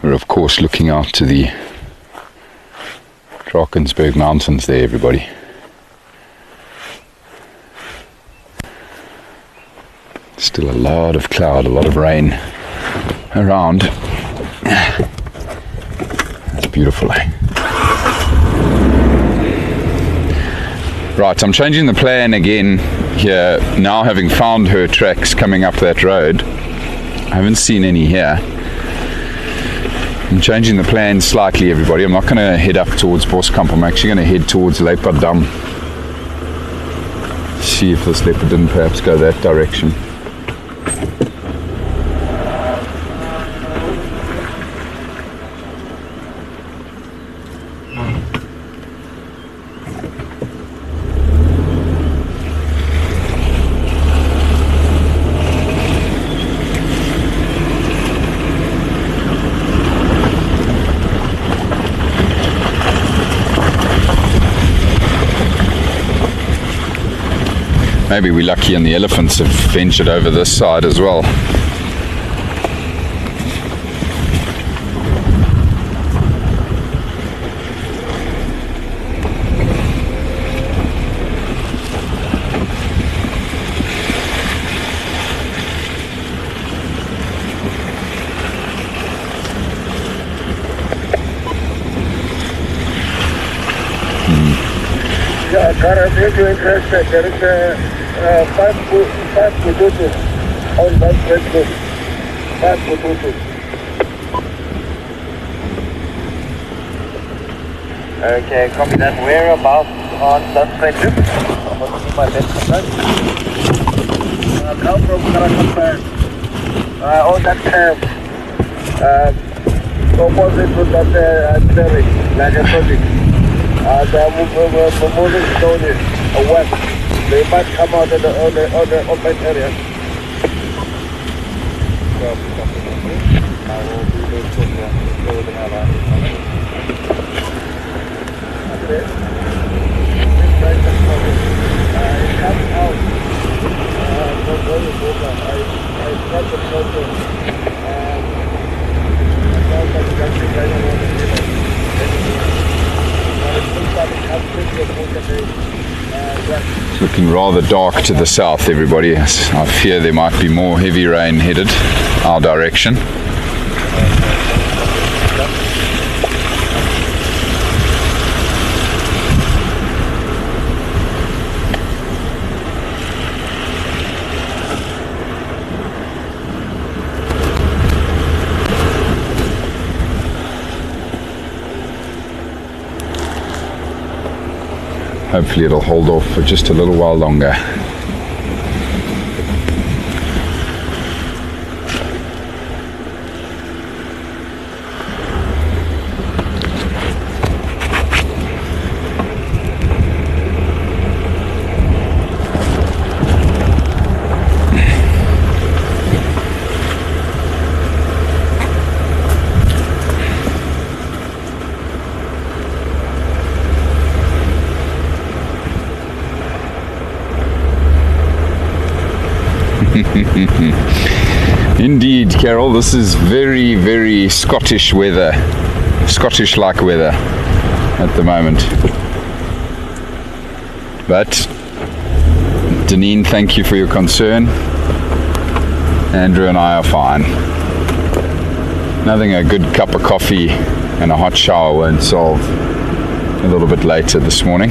We're of course looking out to the Drakensberg Mountains there, everybody. Still a lot of cloud, a lot of rain around. That's beautiful, eh? Right, I'm changing the plan again here, now having found her tracks coming up that road. I haven't seen any here. I'm changing the plan slightly, everybody. I'm not going to head up towards Boskamp. I'm actually going to head towards Leopardam. See if this leopard didn't perhaps go that direction. Maybe we're lucky and the elephants have ventured over this side as well. Yeah, Gareth, if you're interested, there is five potatoes on that breakfast. 5 potatoes. Okay, copy that. Whereabouts on that section? I'm going to see my best contact. Come from Karakampan. On that curve. Opposite to that ferry, like a project. The moving slowly west. They might come out on the open area. I will be able to go with another. Okay. This side is coming. It comes out from very over. I start the photo and I found that it's actually right around the middle. But it looks like it comes quickly over the It's looking rather dark to the south, everybody. I fear there might be more heavy rain headed our direction. Hopefully it'll hold off for just a little while longer. Indeed, Carol, this is very, very Scottish weather, Scottish-like weather at the moment. But, Deneen, thank you for your concern. Andrew and I are fine. Nothing a good cup of coffee and a hot shower won't solve a little bit later this morning.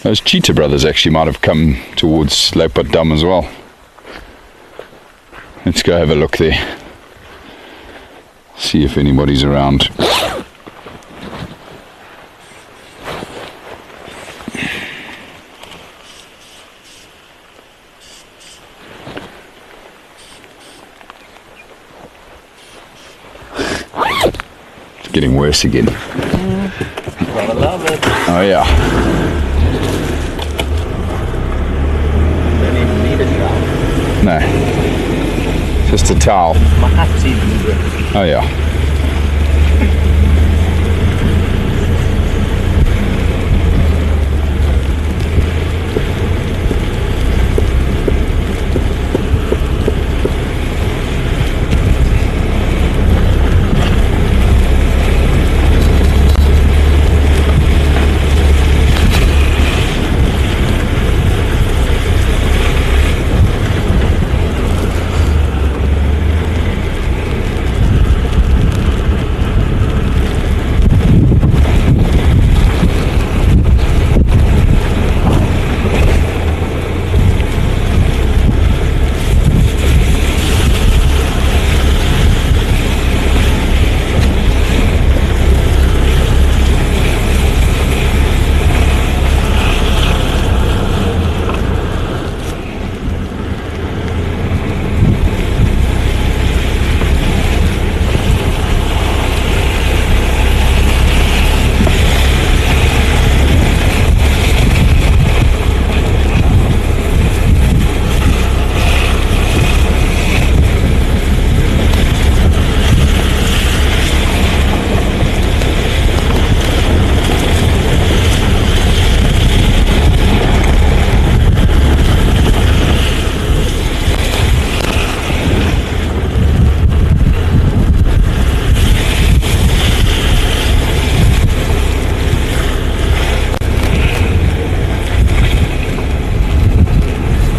Those cheetah brothers actually might have come towards Lowveld Dam as well. Let's go have a look there. See if anybody's around. It's getting worse again. Gotta love it. Oh yeah. Don't even need a towel. No. Just a towel. My hat's even good. Oh yeah.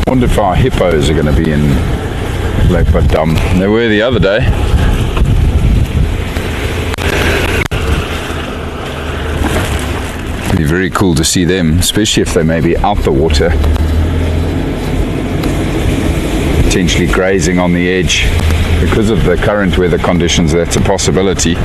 I wonder if our hippos are going to be in Lowveld Dam. They were the other day. It'd be very cool to see them, especially if they may be out the water, potentially grazing on the edge. Because of the current weather conditions, that's a possibility.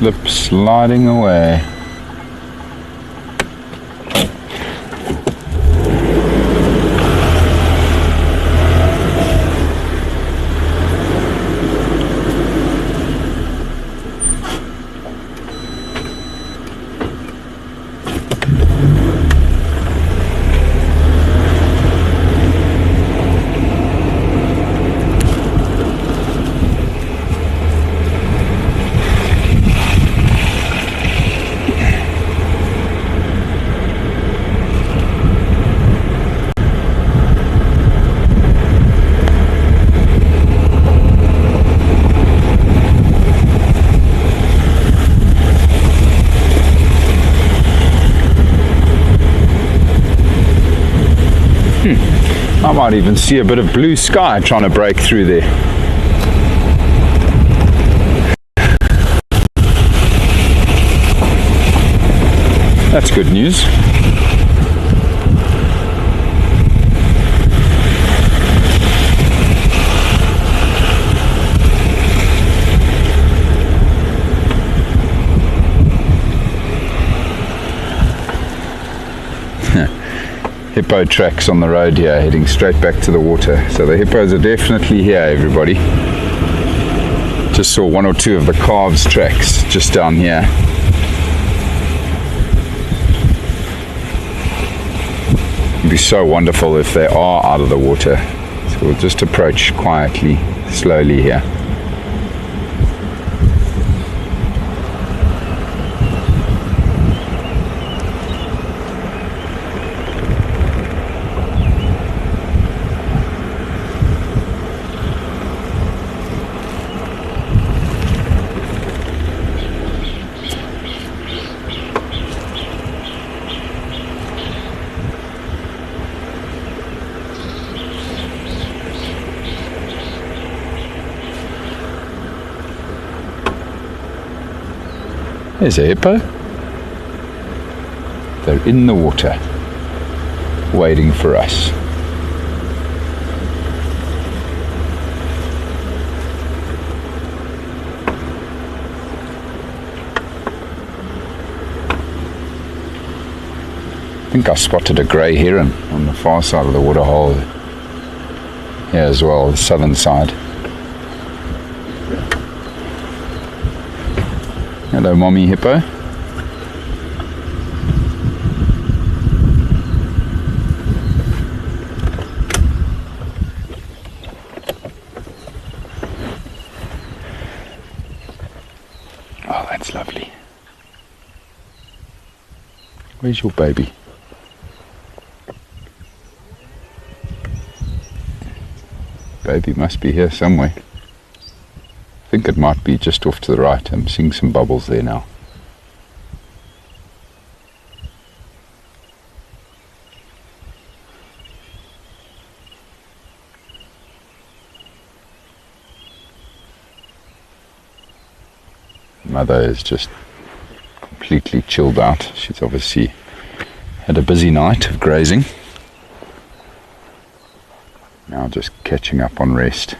slip sliding away. I might even see a bit of blue sky trying to break through there. That's good news. Hippo tracks on the road here, heading straight back to the water. So the hippos are definitely here, everybody. Just saw one or two of the calves' tracks just down here. It'd be so wonderful if they are out of the water. So we'll just approach quietly, slowly here. There's a hippo. They're in the water, waiting for us. I think I spotted a grey heron on the far side of the waterhole here as well, the southern side. Hello, mommy hippo. Oh, that's lovely. Where's your baby? Baby must be here somewhere. I think it might be just off to the right. I'm seeing some bubbles there now. Mother is just completely chilled out. She's obviously had a busy night of grazing. Now just catching up on rest.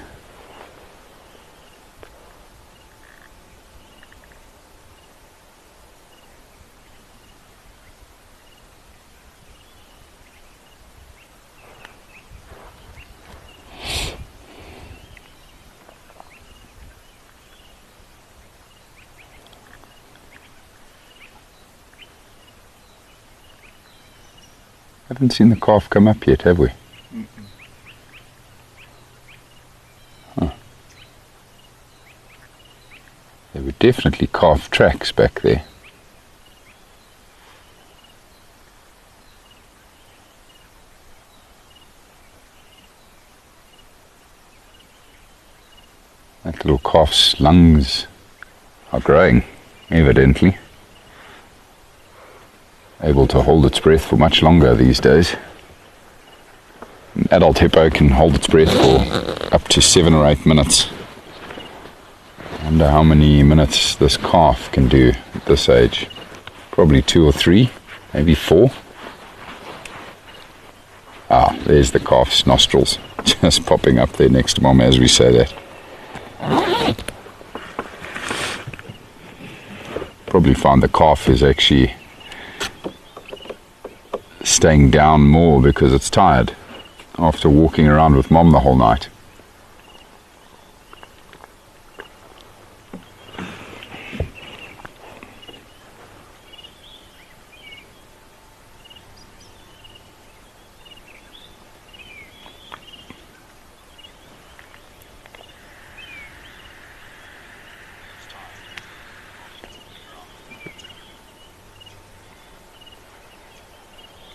Haven't seen the calf come up yet, have we? Huh. There were definitely calf tracks back there. That little calf's lungs are growing, evidently. Able to hold its breath for much longer these days. An adult hippo can hold its breath for up to 7 or 8 minutes. I wonder how many minutes this calf can do at this age. Probably 2 or 3, maybe 4. Ah, there's the calf's nostrils just popping up there next to Mom as we say that. probably find the calf is actually staying down more because it's tired after walking around with mom the whole night.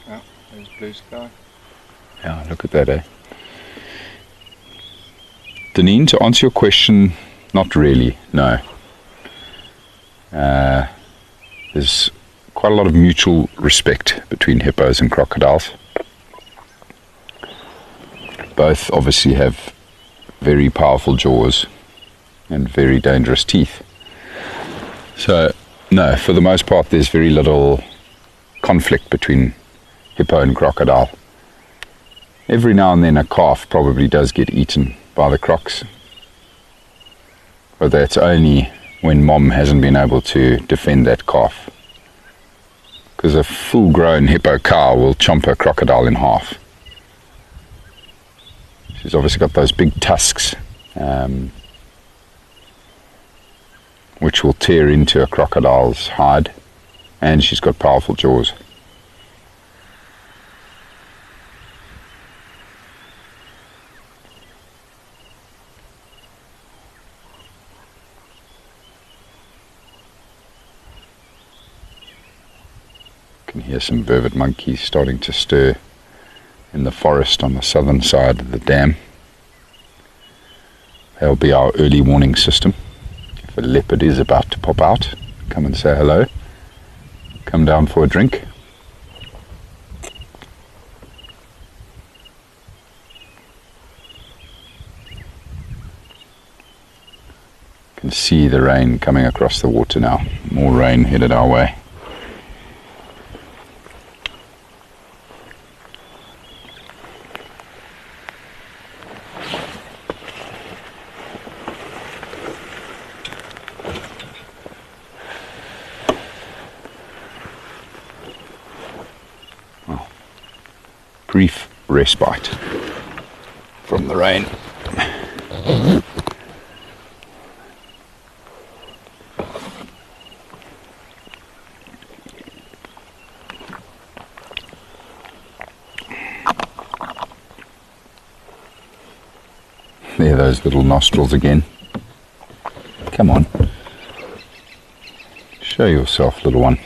Yeah, there's blue sky. Yeah, look at that, eh? Deneen, to answer your question, not really, no. There's quite a lot of mutual respect between hippos and crocodiles. Both obviously have very powerful jaws and very dangerous teeth. So, no, for the most part, there's very little conflict between hippo and crocodile. Every now and then a calf probably does get eaten by the crocs, but that's only when mom hasn't been able to defend that calf, because a full-grown hippo cow will chomp a crocodile in half. She's obviously got those big tusks, which will tear into a crocodile's hide, and she's got powerful jaws. Can hear some vervet monkeys starting to stir in the forest on the southern side of the dam. That'll be our early warning system. If a leopard is about to pop out, come and say hello. Come down for a drink. Can see the rain coming across the water now. More rain headed our way. Brief respite from the rain. There are those little nostrils again. Come on. Show yourself, little one.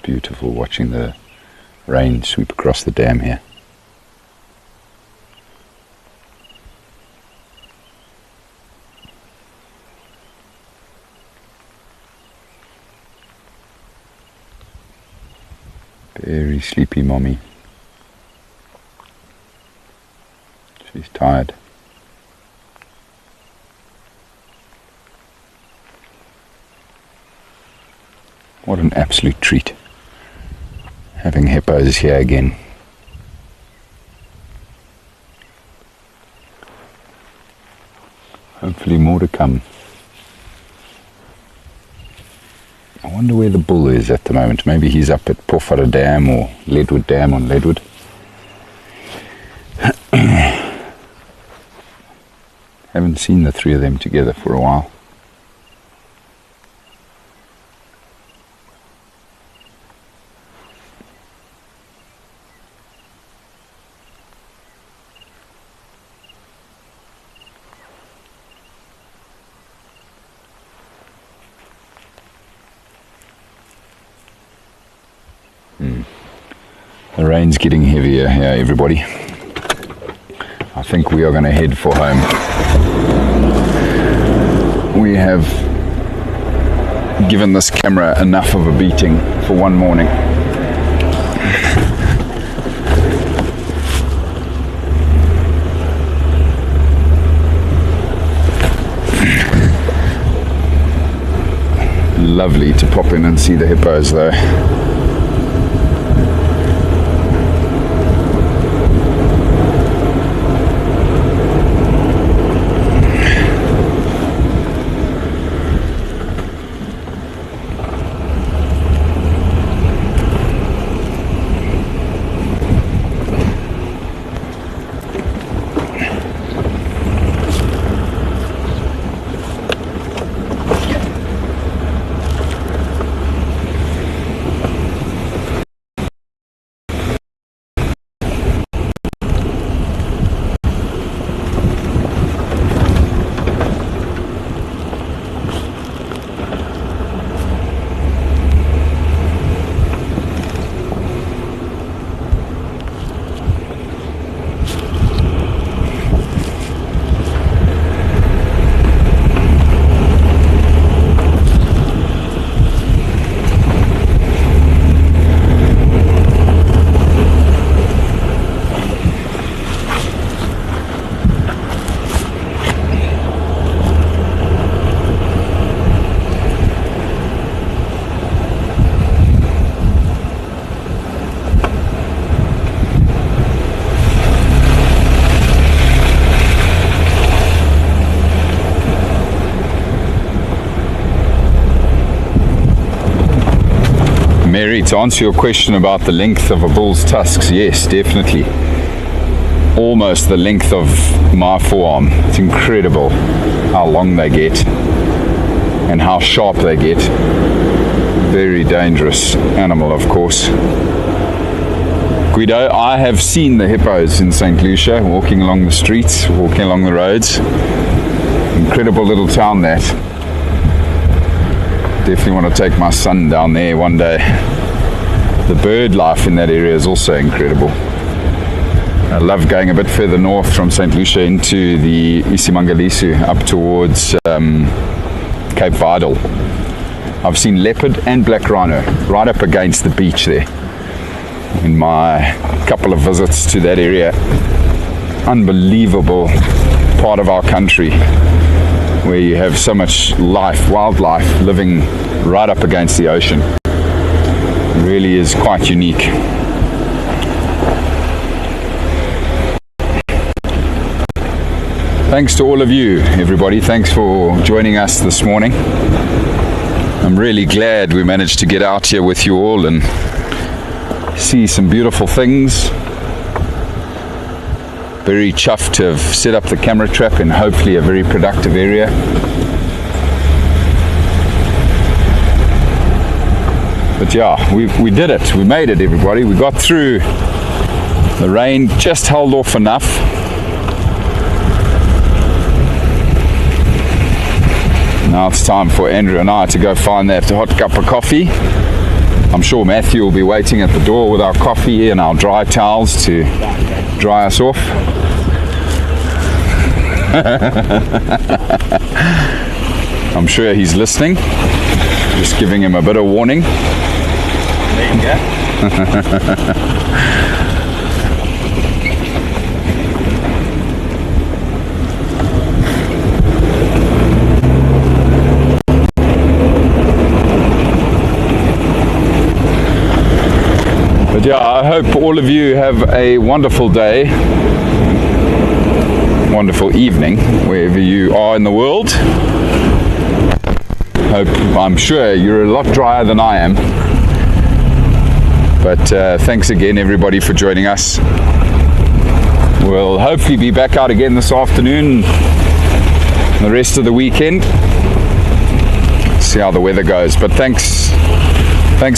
Beautiful watching the rain sweep across the dam here. Very sleepy mommy. She's tired. What an absolute treat, having hippos here again. Hopefully more to come. I wonder where the bull is at the moment. Maybe he's up at Pofara Dam or Leadwood Dam on Leadwood. Haven't seen the three of them together for a while. The rain's getting heavier here, everybody. I think we are going to head for home. We have given this camera enough of a beating for one morning. Lovely to pop in and see the hippos though. Mary, to answer your question about the length of a bull's tusks, yes, definitely. Almost the length of my forearm. It's incredible how long they get and how sharp they get. Very dangerous animal, of course. Guido, I have seen the hippos in St. Lucia, walking along the streets, walking along the roads. Incredible little town, that. Definitely want to take my son down there one day. The bird life in that area is also incredible. I love going a bit further north from St. Lucia into the Isimangaliso up towards Cape Vidal. I've seen leopard and black rhino right up against the beach there in my couple of visits to that area. Unbelievable part of our country where you have so much life, wildlife living right up against the ocean. It really is quite unique. Thanks to all of you, everybody. Thanks for joining us this morning. I'm really glad we managed to get out here with you all and see some beautiful things. Very chuffed to have set up the camera trap in hopefully a very productive area. But yeah, we did it. We made it, everybody. We got through. The rain just held off enough. Now it's time for Andrew and I to go find that hot cup of coffee. I'm sure Matthew will be waiting at the door with our coffee and our dry towels to dry us off. I'm sure he's listening. Just giving him a bit of warning. There you go. But yeah, I hope all of you have a wonderful day, wonderful evening, wherever you are in the world. I'm sure you're a lot drier than I am. But thanks again, everybody, for joining us. We'll hopefully be back out again this afternoon, the rest of the weekend. See how the weather goes. But thanks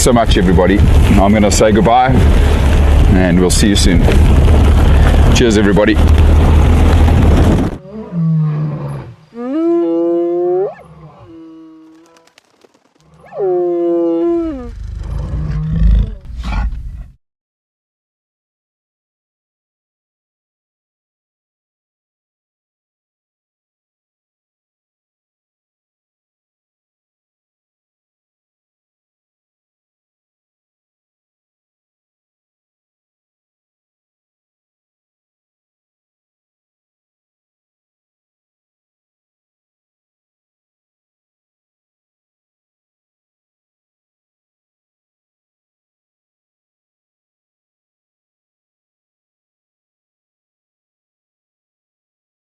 so much, everybody. I'm going to say goodbye, and we'll see you soon. Cheers, everybody.